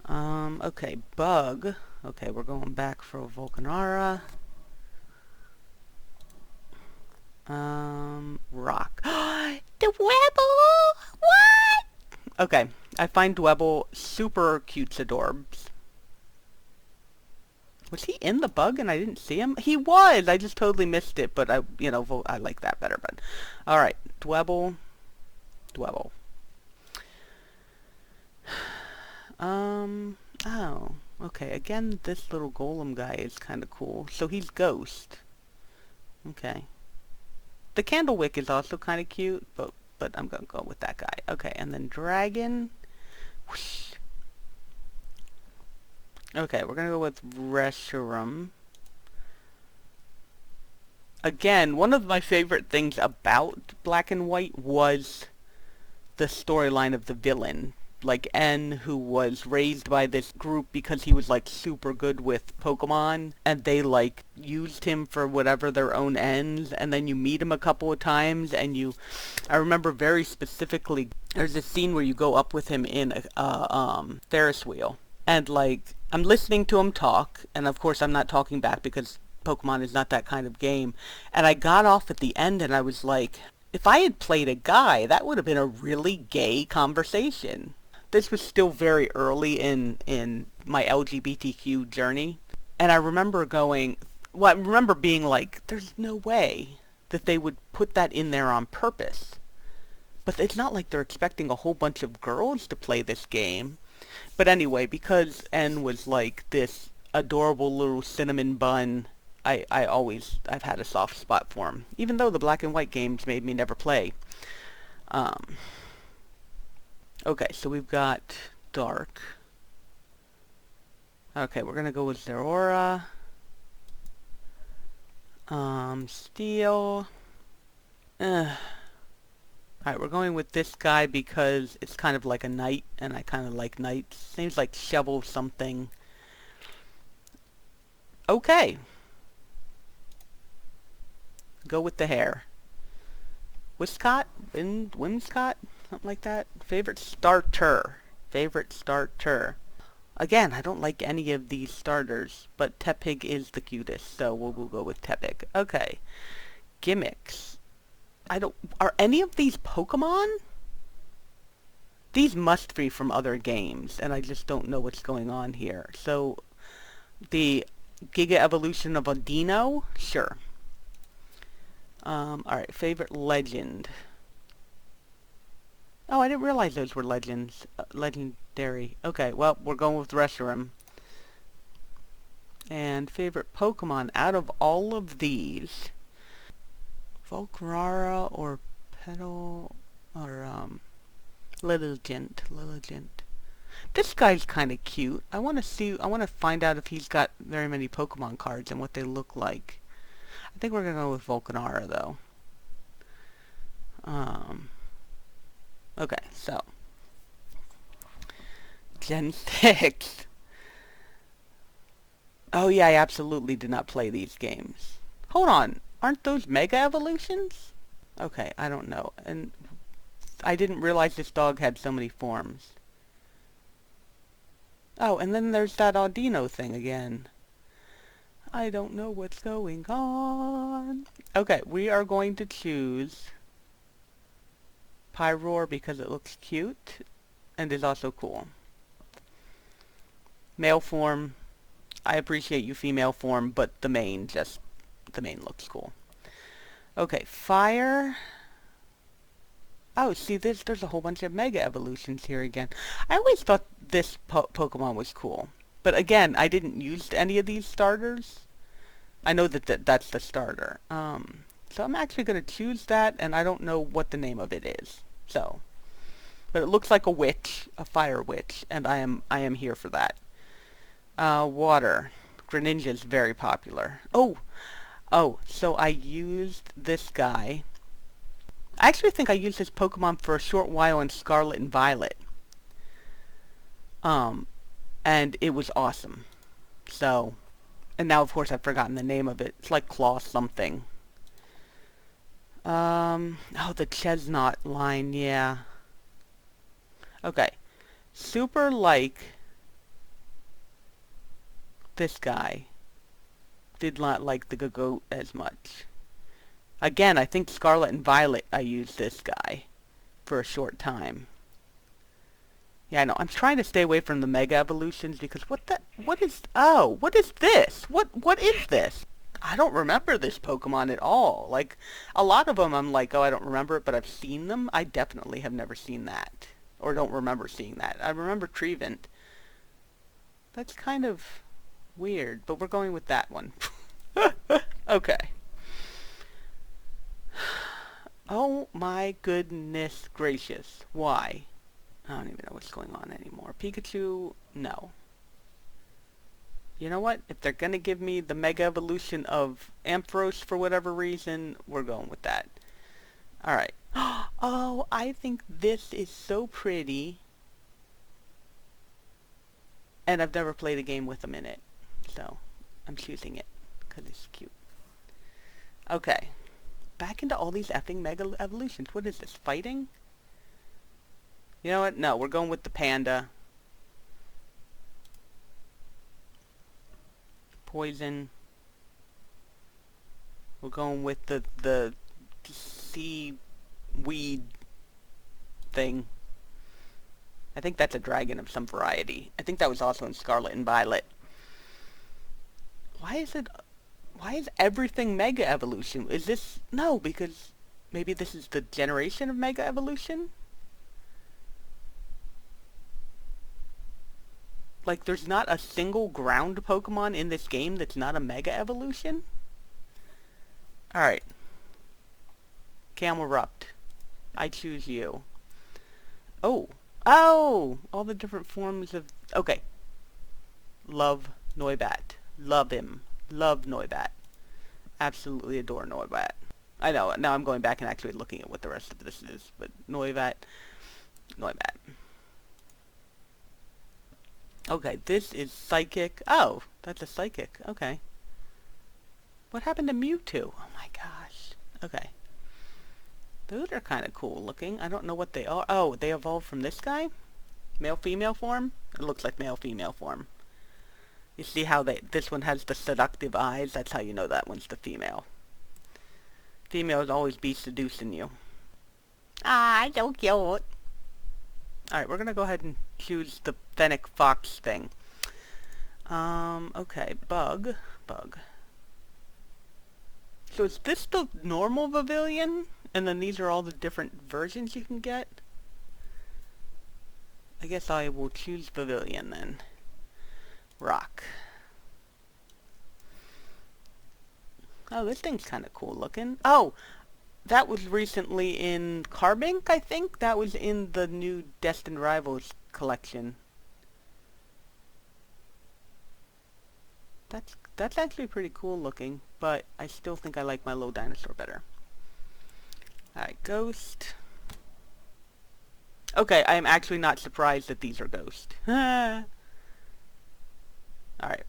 Okay, bug. Okay, we're going back for a Volcanara. Rock. The Dwebble! What? Okay, I find Dwebble super cute adorbs. Was he in the bug and I didn't see him? He was! I just totally missed it, but I like that better, but... Alright, Dwebble. Dwebble. Oh, okay, again, this little golem guy is kind of cool. So he's Ghost. Okay. The Candlewick is also kind of cute, but I'm gonna go with that guy. Okay, and then Dragon. Whoosh. Okay, we're gonna go with Reshiram. Again, one of my favorite things about Black and White was the storyline of the villain. like N, who was raised by this group because he was like super good with Pokemon, and they like used him for whatever their own ends, and then you meet him a couple of times, and I remember very specifically, there's a scene where you go up with him in a Ferris wheel, and like, I'm listening to him talk, and of course I'm not talking back because Pokemon is not that kind of game, and I got off at the end and I was like, if I had played a guy, that would have been a really gay conversation. This was still very early in my LGBTQ journey, and I remember being like, there's no way that they would put that in there on purpose. But it's not like they're expecting a whole bunch of girls to play this game. But anyway, because N was like this adorable little cinnamon bun, I've had a soft spot for him, even though the black and white games made me never play. Um, okay, so we've got Dark. Okay, we're gonna go with Zeraora. Steel. Alright, we're going with this guy because it's kind of like a knight, and I kind of like knights. Seems like Shovel something. Okay. Go with the hair. Wiscott? Whimsicott? Something like that? Favorite starter. Favorite starter. Again, I don't like any of these starters, but Tepig is the cutest, so we'll go with Tepig. Okay. Gimmicks. Are any of these Pokemon? These must be from other games, and I just don't know what's going on here. So, the Giga Evolution of Audino? Sure. Alright, favorite legend. Oh, I didn't realize those were legends. Legendary. Okay, well, we're going with Reshiram. And favorite Pokemon out of all of these, Volcarona or Petal or Lilligant. This guy's kind of cute. I want to find out if he's got very many Pokemon cards and what they look like. I think we're gonna go with Volcarona though. Okay, so Gen 6. Oh yeah, I absolutely did not play these games. Hold on, aren't those Mega Evolutions? Okay, I don't know. And I didn't realize this dog had so many forms. Oh, and then there's that Audino thing again. I don't know what's going on. Okay, we are going to choose Pyroar because it looks cute and is also cool. Male form. I appreciate you female form, but the mane looks cool. Okay, fire. Oh, see, there's a whole bunch of Mega Evolutions here again. I always thought this Pokemon was cool. But again, I didn't use any of these starters. I know that's the starter. So I'm actually going to choose that, and I don't know what the name of it is. So, but it looks like a witch, a fire witch, and I am here for that. Water. Greninja is very popular. Oh, so I used this guy. I actually think I used this Pokemon for a short while in Scarlet and Violet. And it was awesome. So, and now of course I've forgotten the name of it. It's like Claw something. Oh, the Chestnut line, yeah. Okay. Super like this guy. Did not like the Gogoat as much. Again, I think Scarlet and Violet I used this guy for a short time. Yeah, I know. I'm trying to stay away from the Mega Evolutions because what is this? What is this? I don't remember this Pokemon at all. Like, a lot of them I'm like, oh, I don't remember it, but I've seen them. I definitely have never seen that. Or don't remember seeing that. I remember Trevenant. That's kind of weird, but we're going with that one. Okay. Oh my goodness gracious. Why? I don't even know what's going on anymore. Pikachu, no. You know what? If they're gonna give me the Mega Evolution of Ampharos for whatever reason, we're going with that. Alright. Oh, I think this is so pretty. And I've never played a game with him in it. So, I'm choosing it. Because it's cute. Okay. Back into all these effing Mega Evolutions. What is this? Fighting? You know what? No, we're going with the panda. Poison. We're going with the seaweed thing. I think that's a dragon of some variety. I think that was also in Scarlet and Violet. Why is everything Mega Evolution? Is this... No, because maybe this is the generation of Mega Evolution? Like, there's not a single ground Pokemon in this game that's not a Mega Evolution? Alright. Camelrupt. I choose you. Oh. Oh! All the different forms of... Okay. Love Noibat. Love him. Love Noibat. Absolutely adore Noibat. I know, now I'm going back and actually looking at what the rest of this is, but Noibat. Okay, this is Psychic. Oh, that's a Psychic. Okay. What happened to Mewtwo? Oh my gosh. Okay. Those are kind of cool looking. I don't know what they are. Oh, they evolved from this guy? Male-female form? It looks like male-female form. You see how this one has the seductive eyes? That's how you know that one's the female. Females always be seducing you. Ah, so cute. Alright, we're gonna go ahead and choose the Fennec Fox thing. Okay, Bug. So is this the normal Pavilion? And then these are all the different versions you can get? I guess I will choose Pavilion then. Rock. Oh, this thing's kind of cool looking. Oh! That was recently in Carbink, I think? That was in the new Destined Rivals collection. That's actually pretty cool looking, but I still think I like my little dinosaur better. Alright, Ghost. Okay, I am actually not surprised that these are Ghost. Alright,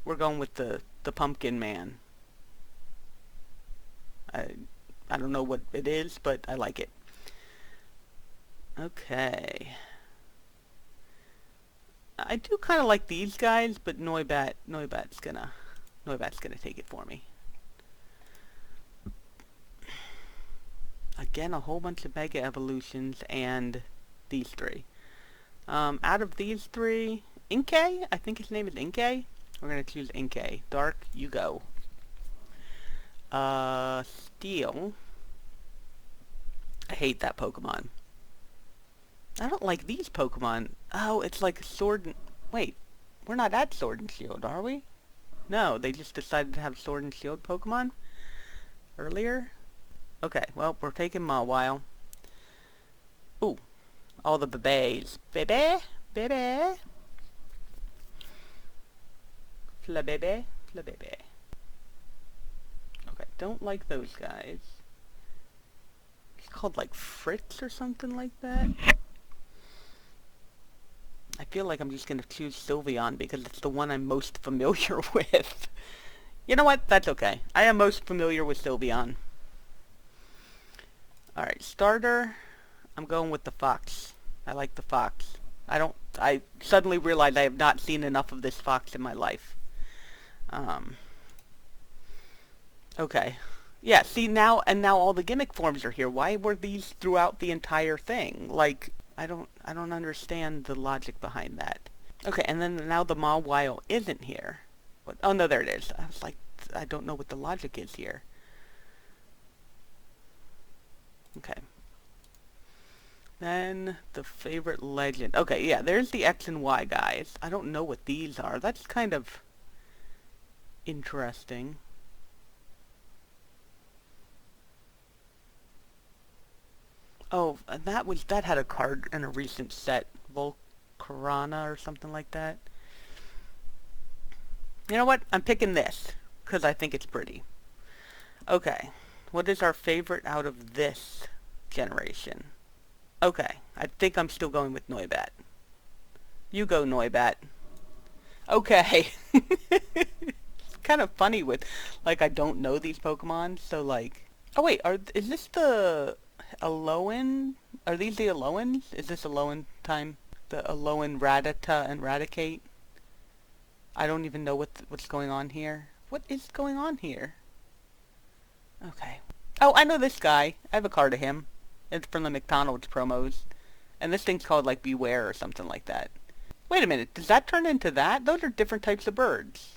we're going with the Pumpkin Man. I don't know what it is, but I like it. Okay. I do kind of like these guys, but Noibat's gonna take it for me. Again, a whole bunch of Mega Evolutions and these three. Out of these three, Inkay? I think his name is Inkay. We're gonna choose Inkay. Dark, you go. Steel. I hate that Pokemon. I don't like these Pokemon. Oh, it's like Sword and... Wait, we're not at Sword and Shield, are we? No, they just decided to have Sword and Shield Pokemon earlier? Okay, well, we're taking Mawile. Ooh, all the bebes. Bebe? Flabebe. Okay, don't like those guys. It's called like Fritz or something like that. I feel like I'm just gonna choose Sylveon because it's the one I'm most familiar with. You know what? That's okay. I am most familiar with Sylveon. Alright, starter. I'm going with the Fox. I like the Fox. I suddenly realized I have not seen enough of this Fox in my life. Okay. Yeah, see now all the gimmick forms are here. Why were these throughout the entire thing? Like, I don't understand the logic behind that. Okay, and then now the Mawile isn't here. What? Oh no, there it is. I was like, I don't know what the logic is here. Okay. Then the favorite legend. Okay, yeah, there's the X and Y guys. I don't know what these are. That's kind of interesting. Oh, and that had a card in a recent set, Volcarona or something like that. You know what? I'm picking this because I think it's pretty. Okay, what is our favorite out of this generation? Okay, I think I'm still going with Noibat. You go, Noibat. Okay. It's kind of funny with, like, I don't know these Pokemon, so like... Oh wait, is this the Alolan? Are these the Aloans? Is this Alolan time? The Alolan Rattata and Raticate? I don't even know what's going on here. What is going on here? Okay. Oh, I know this guy. I have a card of him. It's from the McDonald's promos. And this thing's called, like, Beware or something like that. Wait a minute, does that turn into that? Those are different types of birds.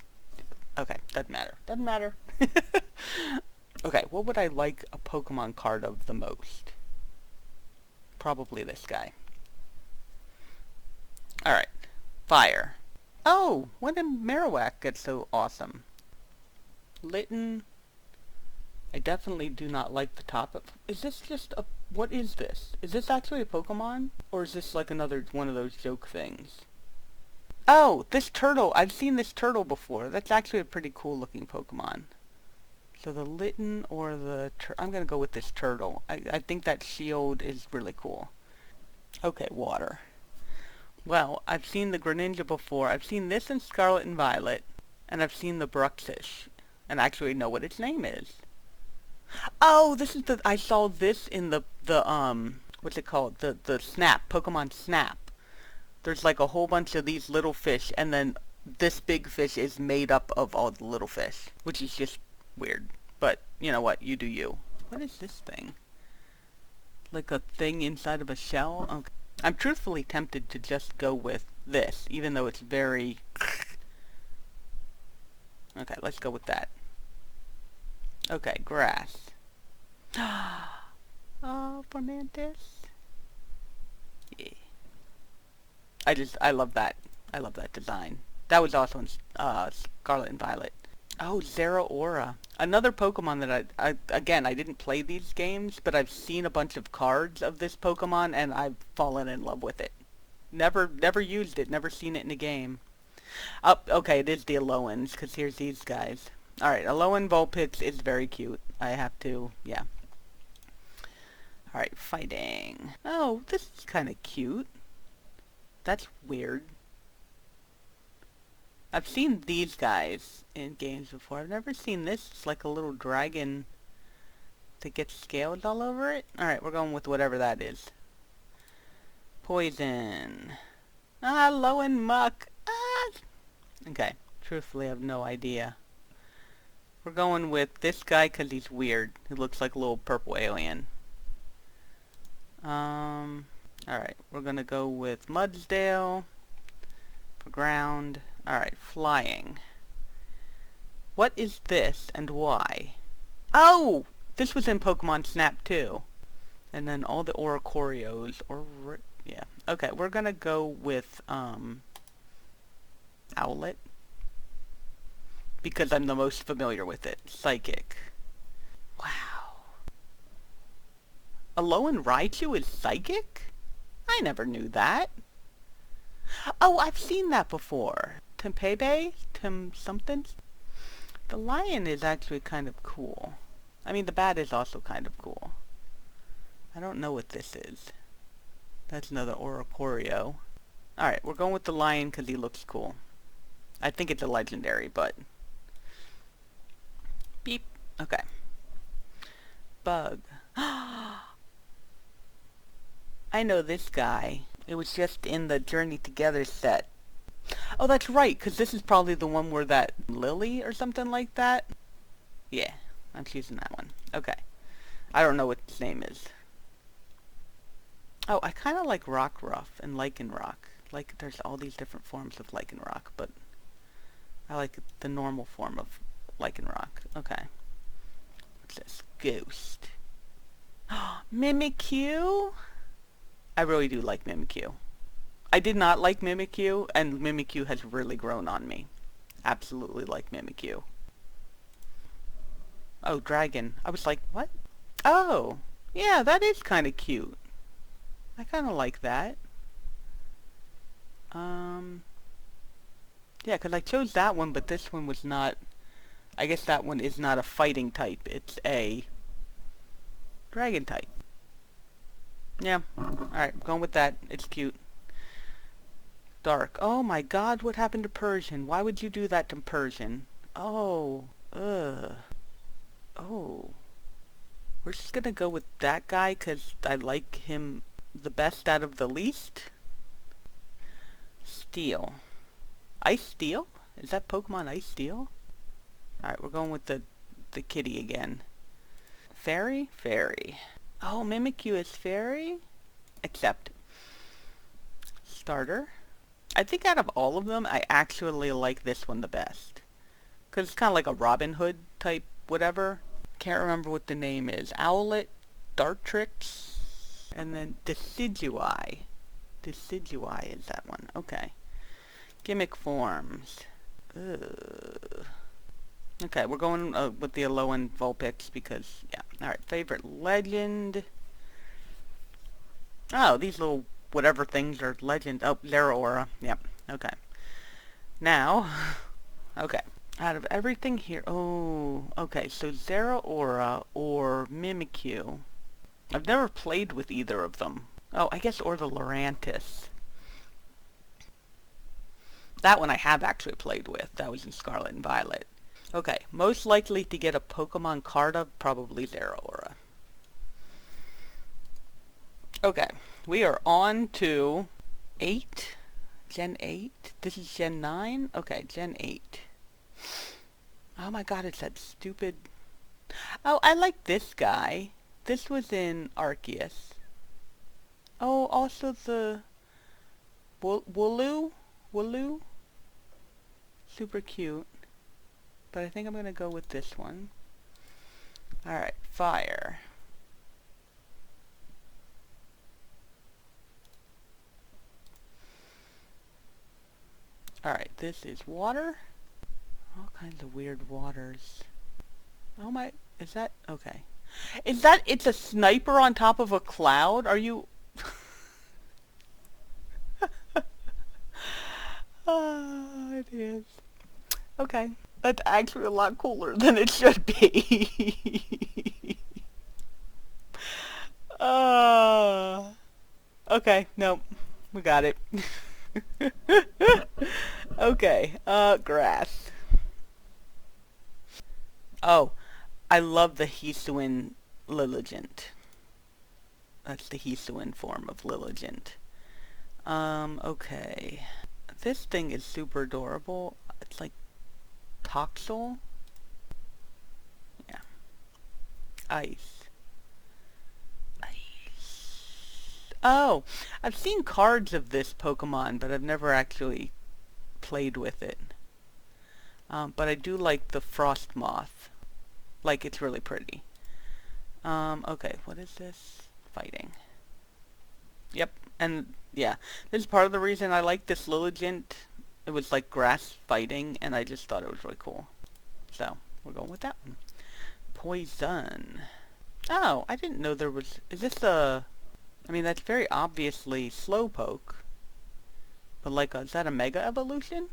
Okay, doesn't matter. Doesn't matter. Okay, what would I like a Pokemon card of the most? Probably this guy. Alright. Fire. Oh, when did Marowak get so awesome? Litten. I definitely do not like the top of... Is this just a... What is this? Is this actually a Pokemon? Or is this like another one of those joke things? Oh, this turtle. I've seen this turtle before. That's actually a pretty cool looking Pokemon. So the Litten or the... I'm going to go with this turtle. I think that shield is really cool. Okay, water. Well, I've seen the Greninja before. I've seen this in Scarlet and Violet. And I've seen the Bruxish. And I actually know what its name is. Oh, this is the... I saw this in the what's it called? The Snap. Pokemon Snap. There's like a whole bunch of these little fish, and then this big fish is made up of all the little fish. Which is just weird. But, you know what? You do you. What is this thing? Like a thing inside of a shell? Okay. I'm truthfully tempted to just go with this, even though it's very... Okay, let's go with that. Okay, grass. Oh, Formantis. Yeah. I love that. I love that design. That was also in Scarlet and Violet. Oh, Zeraora. Another Pokemon that again, I didn't play these games, but I've seen a bunch of cards of this Pokemon, and I've fallen in love with it. Never used it, never seen it in a game. Oh, okay, it is the Aloans, because here's these guys. Alright, Alolan Vulpix is very cute. I have to, yeah. Alright, fighting. Oh, this is kind of cute. That's weird. I've seen these guys in games before. I've never seen this. It's like a little dragon that gets scales all over it. Alright, we're going with whatever that is. Poison. Ah, low and muck. Ah! Okay, truthfully I have no idea. We're going with this guy because he's weird. He looks like a little purple alien. Alright, we're gonna go with Mudsdale for ground. Alright, flying. What is this and why? Oh! This was in Pokemon Snap too. And then all the Oricorios. Yeah. Okay, we're gonna go with, Owlet. Because I'm the most familiar with it. Psychic. Wow. Alolan Raichu is Psychic? I never knew that. Oh, I've seen that before. Tempebe? Something? The lion is actually kind of cool. I mean, the bat is also kind of cool. I don't know what this is. That's another Oricorio. Alright, we're going with the lion because he looks cool. I think it's a legendary, but... Beep. Okay. Bug. I know this guy. It was just in the Journey Together set. Oh, that's right, because this is probably the one where that Lily or something like that. Yeah, I'm choosing that one. Okay. I don't know what his name is. Oh, I kind of like Rockruff and Lycanroc. Like, there's all these different forms of Lycanroc, but I like the normal form of Lycanroc. Okay. What's this? Ghost. Mimikyu? I really do like Mimikyu. I did not like Mimikyu, and Mimikyu has really grown on me. Absolutely like Mimikyu. Oh, dragon. I was like, what? Oh, yeah, that is kind of cute. I kind of like that. Yeah, because I chose that one, but this one was not... I guess that one is not a fighting type. It's a dragon type. Yeah. Alright, going with that. It's cute. Dark. Oh my god, what happened to Persian? Why would you do that to Persian? Oh. Ugh. Oh. We're just gonna go with that guy because I like him the best out of the least. Steel. Ice Steel? Is that Pokemon Ice Steel? Alright, we're going with the kitty again. Fairy? Fairy. Oh, Mimikyu is Fairy? Accept. Starter. I think out of all of them, I actually like this one the best. Because it's kind of like a Robin Hood type whatever. Can't remember what the name is. Owlet, Dartrix, and then Decidueye. Decidueye is that one. Okay. Gimmick forms. Ugh. Okay, we're going with the Alolan Vulpix because, yeah. Alright, favorite legend. Oh, these little whatever things are legend. Oh, Zeraora. Yep. Okay. Now, okay. Out of everything here, oh, okay, so Zeraora or Mimikyu. I've never played with either of them. Oh, I guess, or the Lurantis. That one I have actually played with. That was in Scarlet and Violet. Okay, most likely to get a Pokemon card of, probably Zeraora. Okay, we are on to 8. Gen 8? This is Gen 9? Okay, Gen 8. Oh my god, it's that stupid... Oh, I like this guy. This was in Arceus. Oh, also the... Wooloo? Wooloo? Super cute. But I think I'm gonna go with this one. Alright, fire. Alright, this is water. All kinds of weird waters. Oh my, is that, okay. Is that, it's a sniper on top of a cloud? Are you... Ah, it is. Okay, that's actually a lot cooler than it should be. Okay, nope, we got it. Okay, grass. Oh, I love the Hisuian Lilligant. That's the Hisuian form of Lilligant. Okay. This thing is super adorable. It's like Toxel. Yeah. Ice. Ice. Oh, I've seen cards of this Pokemon, but I've never actually played with it. But I do like the Frostmoth. Like, it's really pretty. Okay, what is this? Fighting. Yep, and yeah, this is part of the reason I like this Lilligant. It was like grass fighting, and I just thought it was really cool. So, we're going with that one. Poison. Oh, I didn't know there was... Is this a... I mean, that's very obviously Slowpoke. But like, is that a Mega Evolution?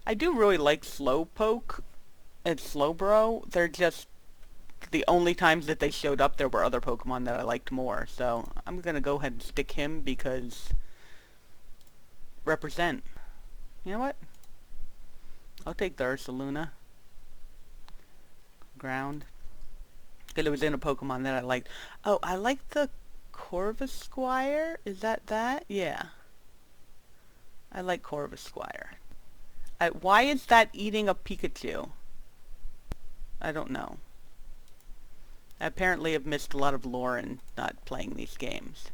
I do really like Slowpoke and Slowbro. They're just... The only times that they showed up, there were other Pokemon that I liked more. So, I'm gonna go ahead and stick him because... Represent. You know what? I'll take the Ursaluna. Ground. Because it was in a Pokemon that I liked. Oh, I like the Corvisquire? Is that? Yeah. I like Corvisquire. Why is that eating a Pikachu? I don't know. I apparently have missed a lot of lore in not playing these games.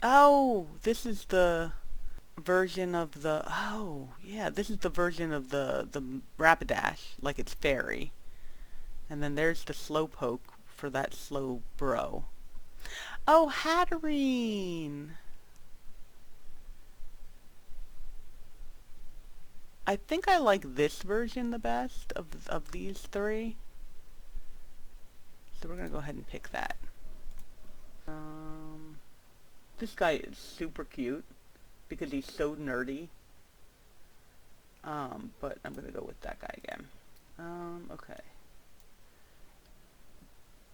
Oh, this is the version of the... Oh, yeah, this is the version of the Rapidash, like it's fairy. And then there's the Slowpoke for that Slowbro. Oh, Hatterene! I think I like this version the best of these three. So we're gonna go ahead and pick that. This guy is super cute because he's so nerdy. But I'm gonna go with that guy again. Okay.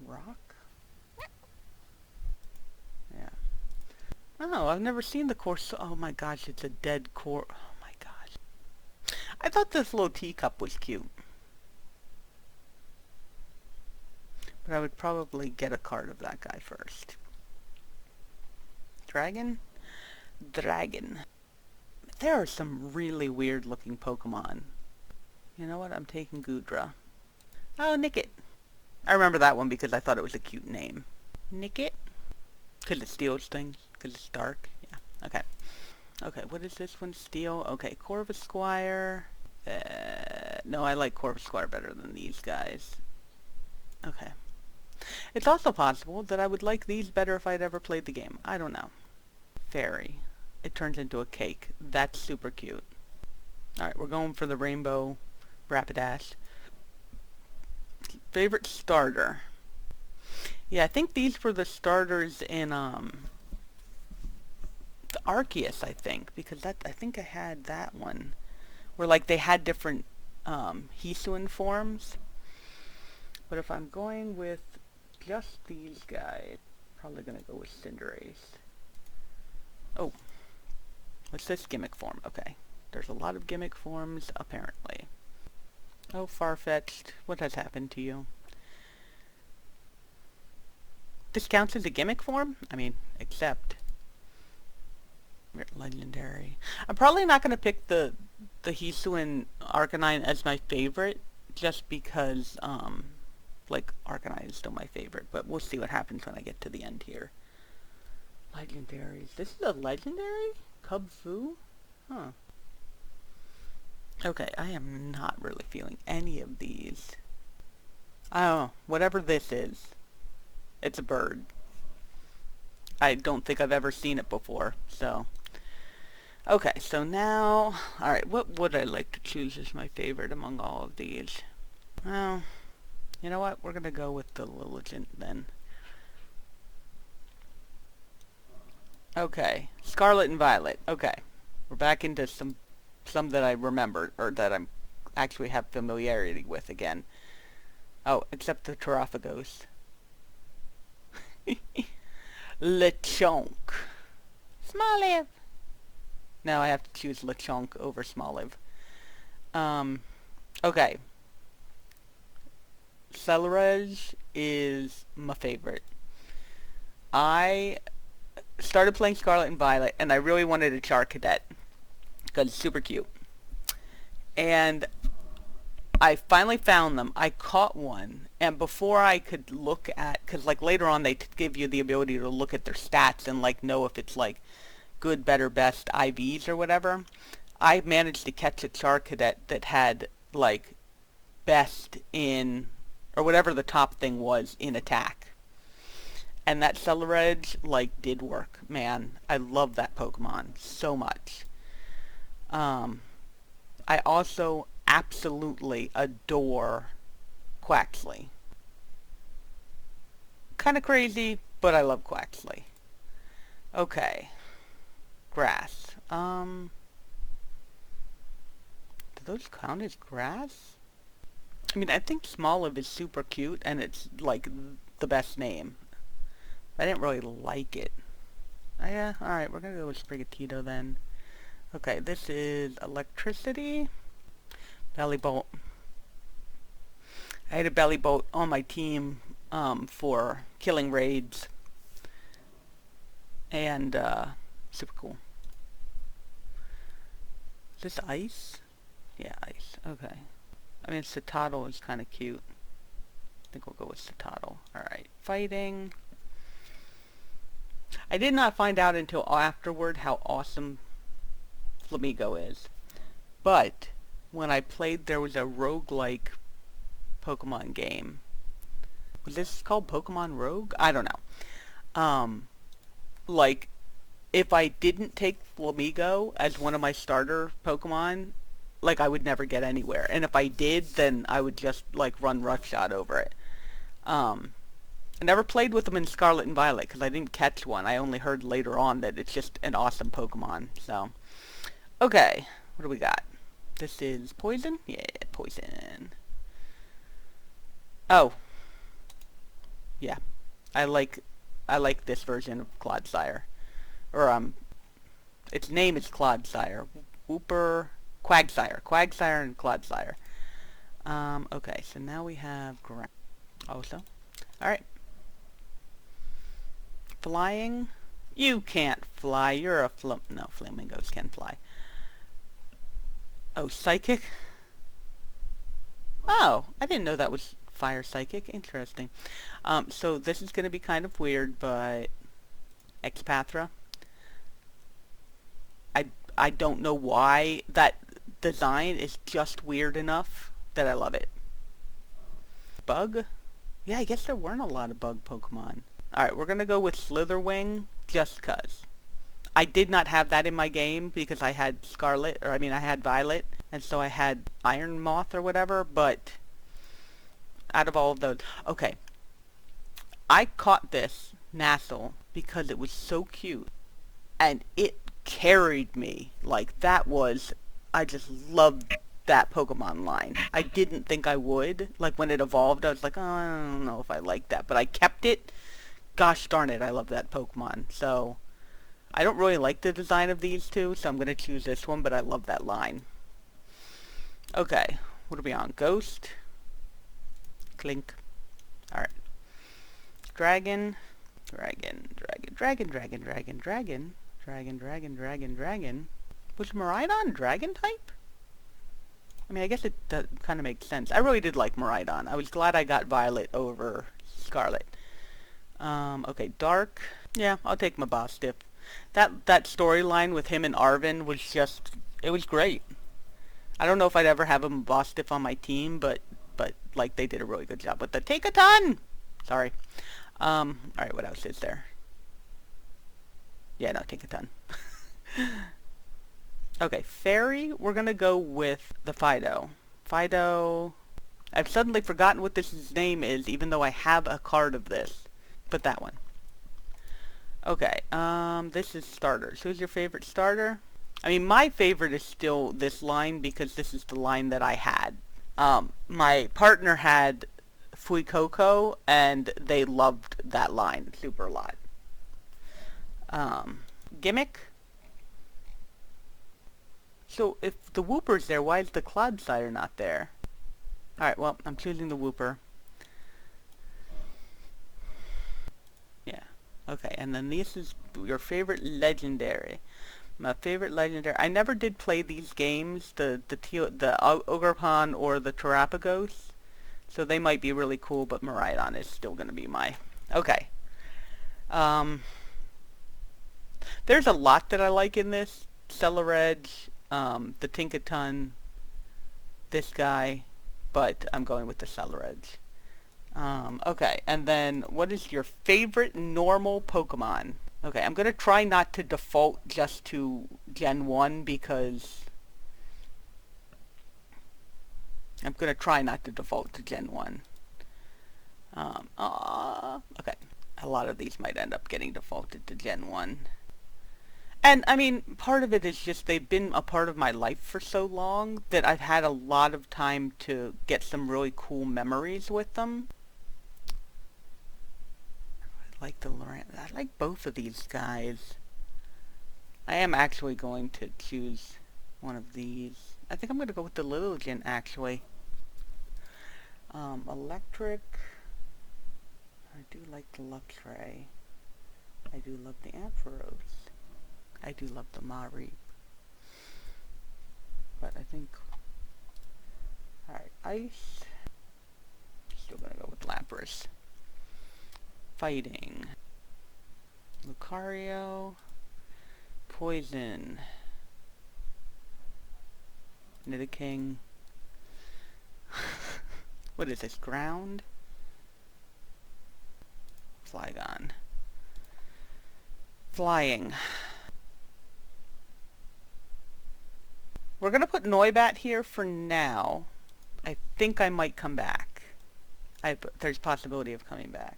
Rock? Yeah. Oh, I've never seen the course. Oh my gosh, it's a dead core. Oh my gosh. I thought this little teacup was cute. But I would probably get a card of that guy first. Dragon? Dragon. There are some really weird looking Pokemon. You know what? I'm taking Goodra. Oh, Nickit. I remember that one because I thought it was a cute name. Nickit? Because it steals things. Because it's dark. Yeah. Okay. Okay, what is this one? Steel? Okay, Corvisquire. No, I like Corvisquire better than these guys. Okay. It's also possible that I would like these better if I'd ever played the game. I don't know. Fairy. It turns into a cake. That's super cute. Alright, we're going for the Rainbow Rapidash. Favorite starter. Yeah, I think these were the starters in, the Arceus, I think. Because I think I had that one. Where, like, they had different, Hisuian forms. But if I'm going with just these guys, probably gonna go with Cinderace. Oh. What's this gimmick form? Okay. There's a lot of gimmick forms, apparently. Oh, Farfetch'd. What has happened to you? This counts as a gimmick form? I mean, except... Legendary. I'm probably not going to pick the Hisuian Arcanine as my favorite, just because, like, Arcanine is still my favorite, but we'll see what happens when I get to the end here. Legendaries. This is a legendary? Cubfu? Huh. Okay, I am not really feeling any of these. I don't know. Whatever this is. It's a bird. I don't think I've ever seen it before, so... Okay, so now... Alright, what would I like to choose as my favorite among all of these? Well, you know what? We're gonna go with the Lilligant, then. Okay, Scarlet and Violet. Okay, we're back into some that I remember, or that I'm actually have familiarity with again. Oh, except the Terafagos. Lechonk. Smoliv. Now I have to choose Lechonk over Smoliv. Okay. Celerej is my favorite. I started playing Scarlet and Violet, and I really wanted a Charcadet, because it's super cute. And I finally found them. I caught one, and before I could look at, because like later on they give you the ability to look at their stats and like know if it's like good, better, best IVs or whatever, I managed to catch a Charcadet that had like best in, or whatever the top thing was in attack. And that Celerej, like, did work. Man, I love that Pokemon so much. I also absolutely adore Quaxly. Kind of crazy, but I love Quaxly. Okay. Grass. Do those count as grass? I mean, I think Smoliv is super cute, and it's, like, the best name. I didn't really like it. Yeah, alright, we're gonna go with Sprigatito then. Okay, this is Electricity. Bellybolt. I had a Bellybolt on my team for killing raids. And, super cool. Is this ice? Yeah, ice. Okay. I mean, Citadel is kind of cute. I think we'll go with Citadel. Alright, fighting. I did not find out until afterward how awesome Flamigo is. But when I played, there was a roguelike Pokemon game. Was this called Pokemon Rogue? I don't know. Like, if I didn't take Flamigo as one of my starter Pokemon, like, I would never get anywhere. And if I did, then I would just, like, run roughshod over it. I never played with them in Scarlet and Violet because I didn't catch one. I only heard later on that it's just an awesome Pokemon. So, okay, what do we got? This is Poison? Yeah, Poison. Oh, yeah, I like this version of Clodsire. Or, its name is Clodsire. Wooper, Quagsire. Quagsire and Clodsire. Okay, so now we have ground. Also. Alright. Flying. You can't fly. You're a no, flamingos can fly. Oh, psychic? Oh, I didn't know that was fire psychic. Interesting. So this is going to be kind of weird, but Expathra. I don't know why that design is just weird enough that I love it. Bug? Yeah, I guess there weren't a lot of bug Pokemon. Alright, we're going to go with Slitherwing just 'cause. I did not have that in my game because I had Scarlet, or I mean I had Violet, and so I had Iron Moth or whatever, but out of all of those... Okay. I caught this Nassel because it was so cute, and it carried me. Like, that was... I just loved that Pokemon line. I didn't think I would. Like, when it evolved, I was like, oh, I don't know if I like that. But I kept it. Gosh darn it, I love that Pokemon. So, I don't really like the design of these two, so I'm going to choose this one, but I love that line. Okay, what are we on? Ghost? Clink. Alright. Dragon. Dragon. Was Miraidon dragon type? I mean, I guess it kind of makes sense. I really did like Miraidon. I was glad I got Violet over Scarlet. Okay, Dark. Yeah, I'll take Mabostiff. That storyline with him and Arven was just... It was great. I don't know if I'd ever have a Mabostiff on my team, but like, they did a really good job with the Take-A-Ton! Sorry. Alright, what else is there? Yeah, no, Take-A-Ton. Okay, Fairy, we're gonna go with the Fido. Fido... I've suddenly forgotten what this name is, even though I have a card of this. But that one. Okay, this is starters. Who's your favorite starter? I mean, my favorite is still this line, because this is the line that I had. My partner had Fuecoco, and they loved that line super a lot. Gimmick? So, if the Wooper's there, why is the Clodsire not there? Alright, well, I'm choosing the Wooper. Yeah. Okay, and then this is your favorite legendary. My favorite legendary... I never did play these games, the Ogerpon or the Terapagos. So they might be really cool, but Miraidon is still going to be my... Okay. There's a lot that I like in this. Celoredge, the Tinkaton, this guy, but I'm going with the Celoredge. Okay, and then what is your favorite normal Pokemon? Okay, I'm going to try not to default just to Gen 1 because... I'm going to try not to default to Gen 1. Okay. A lot of these might end up getting defaulted to Gen 1. And, I mean, part of it is just they've been a part of my life for so long that I've had a lot of time to get some really cool memories with them. I like both of these guys. I am actually going to choose one of these. I think I'm going to go with the Lilligant, actually. Electric. I do like the Luxray. I do love the Ampharos. I do love the Mareep. But I think... Alright, Ice. Still going to go with Lapras. Fighting. Lucario. Poison. Nidoking. What is this? Ground? Flygon. Flying. We're gonna put Noibat here for now. I think I might come back. There's possibility of coming back.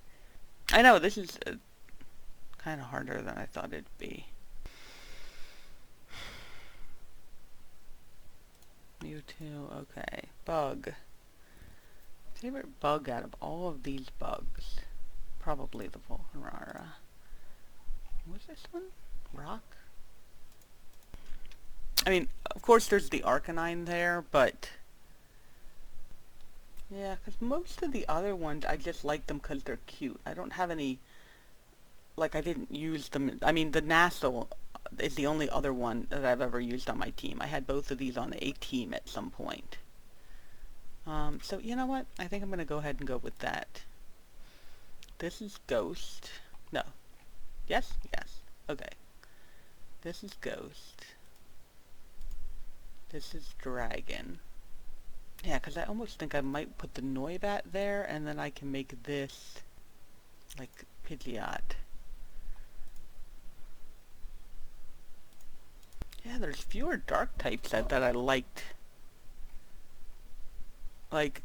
I know, this is kind of harder than I thought it'd be. Mewtwo, okay. Bug. Favorite bug out of all of these bugs? Probably the Volcarona. What's this one? Rock? I mean, of course there's the Arcanine there, but... Yeah, because most of the other ones, I just like them because they're cute. I don't have any... Like, I didn't use them... I mean, the Nassau is the only other one that I've ever used on my team. I had both of these on a team at some point. So, you know what? I think I'm going to go ahead and go with that. This is Ghost. No. Yes? Yes. Okay. This is Ghost. This is Dragon. Yeah, because I almost think I might put the Noibat there, and then I can make this, like, Pidgeot. Yeah, there's fewer dark types that I liked. Like,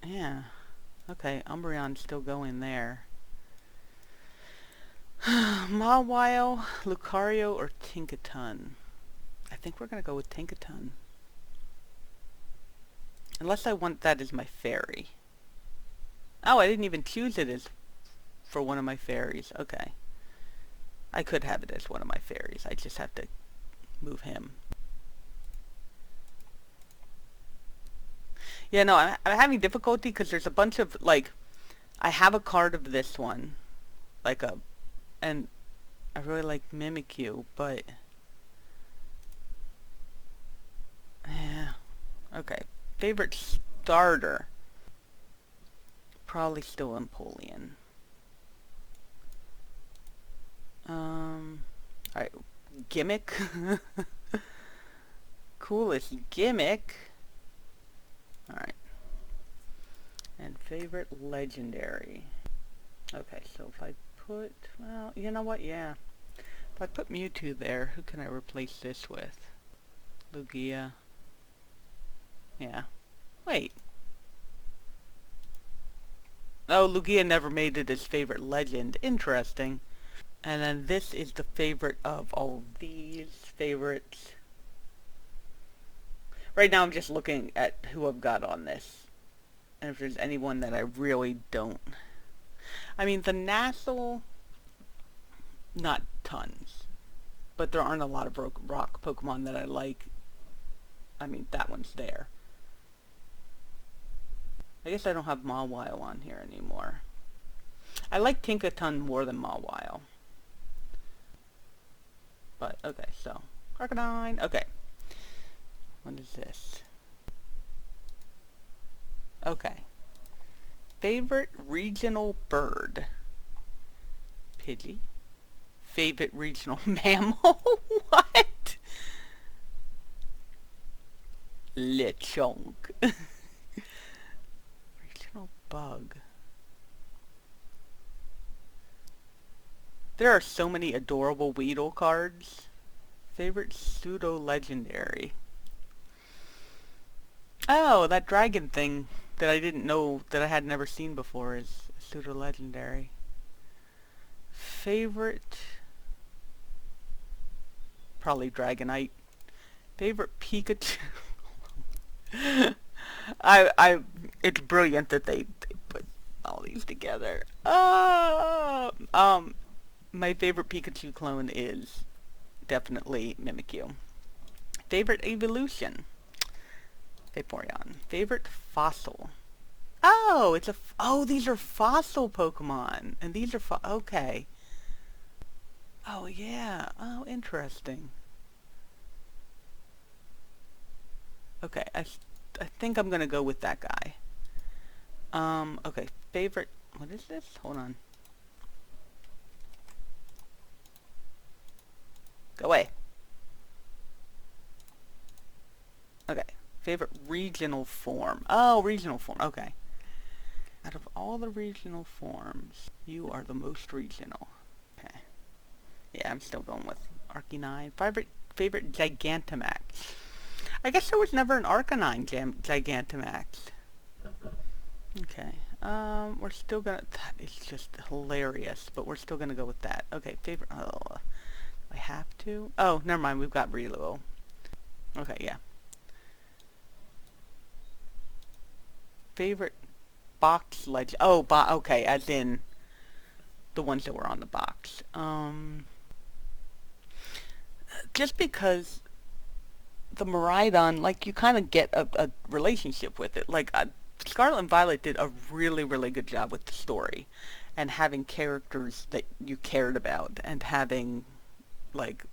yeah. Okay, Umbreon's still going there. Mawile, Lucario, or Tinkaton? I think we're going to go with Tinkaton. Unless I want that as my fairy. Oh, I didn't even choose it as for one of my fairies. Okay. I could have it as one of my fairies. I just have to move him. Yeah, no, I'm having difficulty because there's a bunch of, like, I have a card of this one. Like a, and I really like Mimikyu, but... Yeah. Okay. Favorite starter? Probably still Empoleon. Alright. Gimmick? Coolest gimmick? Alright. And favorite legendary? Okay, so if I put... Well, you know what? Yeah. If I put Mewtwo there, who can I replace this with? Lugia. Yeah. Wait. Oh, Lugia never made it his favorite legend. Interesting. And then this is the favorite of all these favorites. Right now I'm just looking at who I've got on this. And if there's anyone that I really don't. I mean, the Nassau, not tons. But there aren't a lot of rock Pokemon that I like. I mean, that one's there. I guess I don't have Mawile on here anymore. I like Tinkaton more than Mawile. But, okay, so. Arcanine. Okay. What is this? Okay. Favorite regional bird? Pidgey. Favorite regional mammal? What? Lechonk. Regional bug. There are so many adorable Weedle cards. Favorite pseudo-legendary. Oh, that dragon thing that I didn't know, that I had never seen before is pseudo-legendary. Favorite... Probably Dragonite. Favorite Pikachu... It's brilliant that they put all these together. My favorite Pikachu clone is definitely Mimikyu. Favorite evolution? Vaporeon. Favorite fossil? Oh, it's a... Oh, these are fossil Pokemon. And these are... Okay. Oh, yeah. Oh, interesting. Okay, I think I'm gonna go with that guy. Okay. Favorite... What is this? Hold on. Go away. Okay. Favorite regional form. Oh, regional form. Okay. Out of all the regional forms, you are the most regional. Okay. Yeah, I'm still going with Arcanine. Favorite Gigantamax. I guess there was never an Arcanine Gigantamax. Okay. We're still gonna... That is just hilarious, but we're still gonna go with that. Okay, favorite... Oh, I have to? Oh, never mind. We've got Breloom. Okay, yeah. Favorite box legend. Oh, okay, as in the ones that were on the box. just because the Miraidon, like, you kind of get a relationship with it. Like, Scarlet and Violet did a really, really good job with the story and having characters that you cared about and having, like,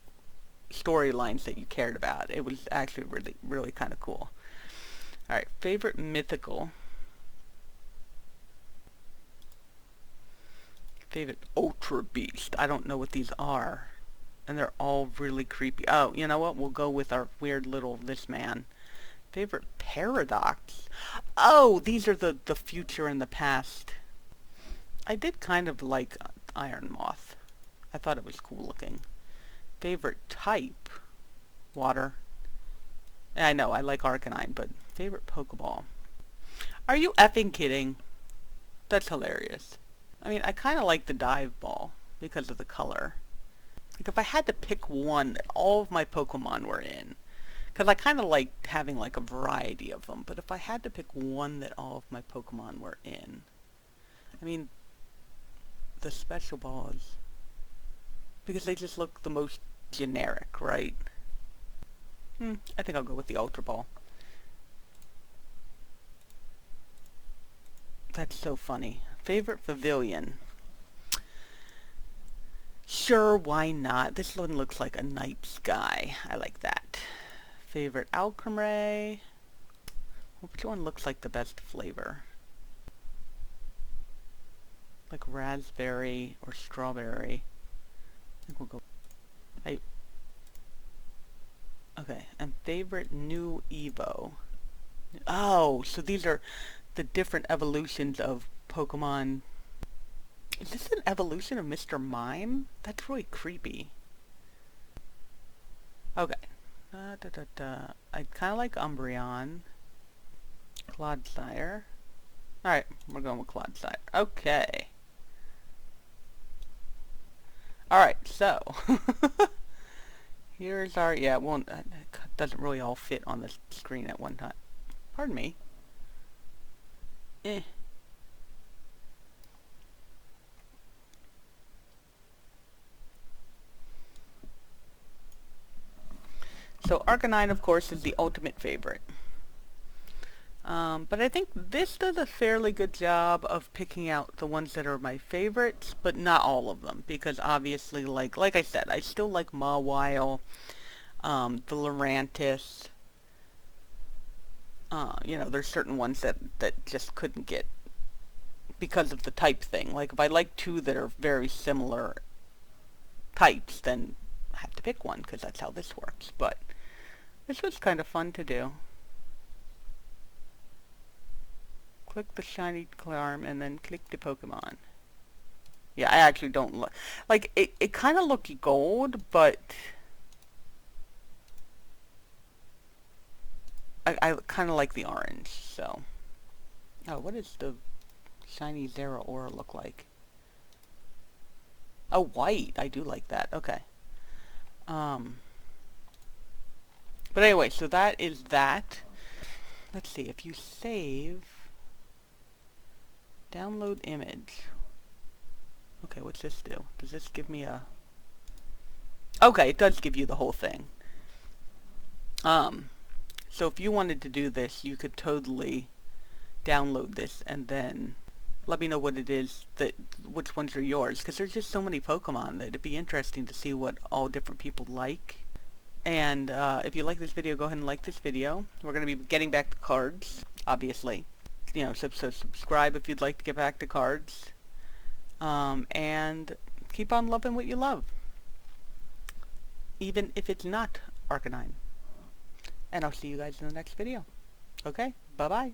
storylines that you cared about. It was actually really, really kind of cool. Alright, favorite mythical. Favorite Ultra Beast. I don't know what these are. And they're all really creepy. Oh, you know what? We'll go with our weird little this man. Favorite Paradox. Oh, these are the future and the past. I did kind of like Iron Moth. I thought it was cool looking. Favorite type. Water. I know, I like Arcanine, but favorite Pokeball. Are you effing kidding? That's hilarious. I mean, I kind of like the Dive Ball because of the color. Like, if I had to pick one that all of my Pokemon were in, because I kind of like having, like, a variety of them, but if I had to pick one that all of my Pokemon were in, I mean, the Special Balls, because they just look the most generic, right? I think I'll go with the Ultra Ball. That's so funny. Favorite Pavilion. Sure, why not? This one looks like a night sky. I like that. Favorite Alchemy. Which one looks like the best flavor? Like raspberry or strawberry. I think we'll go... Okay, and favorite new Evo. Oh, so these are the different evolutions of Pokemon. Is this an evolution of Mr. Mime? That's really creepy. Okay. I kind of like Umbreon. Clodsire. Alright, we're going with Clodsire. Okay. Alright, so. Here's our... Yeah, it won't... It doesn't really all fit on the screen at one time. Pardon me. So Arcanine, of course, is the ultimate favorite. But I think this does a fairly good job of picking out the ones that are my favorites, but not all of them, because obviously, like I said, I still like Mawile, the Lurantis. You know, there's certain ones that just couldn't get because of the type thing. Like, if I like two that are very similar types, then I have to pick one, because that's how this works. But this was kind of fun to do. Click the shiny charm and then click the Pokemon. Yeah, I actually don't look... Like, it kind of looks gold, but... I kind of like the orange, so... Oh, what does the shiny Zeraora look like? Oh, white! I do like that. Okay. But anyway, so that is that. Let's see, if you save... Download image. Okay, what's this do? Does this give me a... Okay, it does give you the whole thing. So if you wanted to do this, you could totally download this and then let me know what it is, which ones are yours, because there's just so many Pokemon that it'd be interesting to see what all different people like. And if you like this video, go ahead and like this video. We're going to be getting back to cards, obviously. You know, so subscribe if you'd like to get back to cards. And keep on loving what you love. Even if it's not Arcanine. And I'll see you guys in the next video. Okay, bye-bye.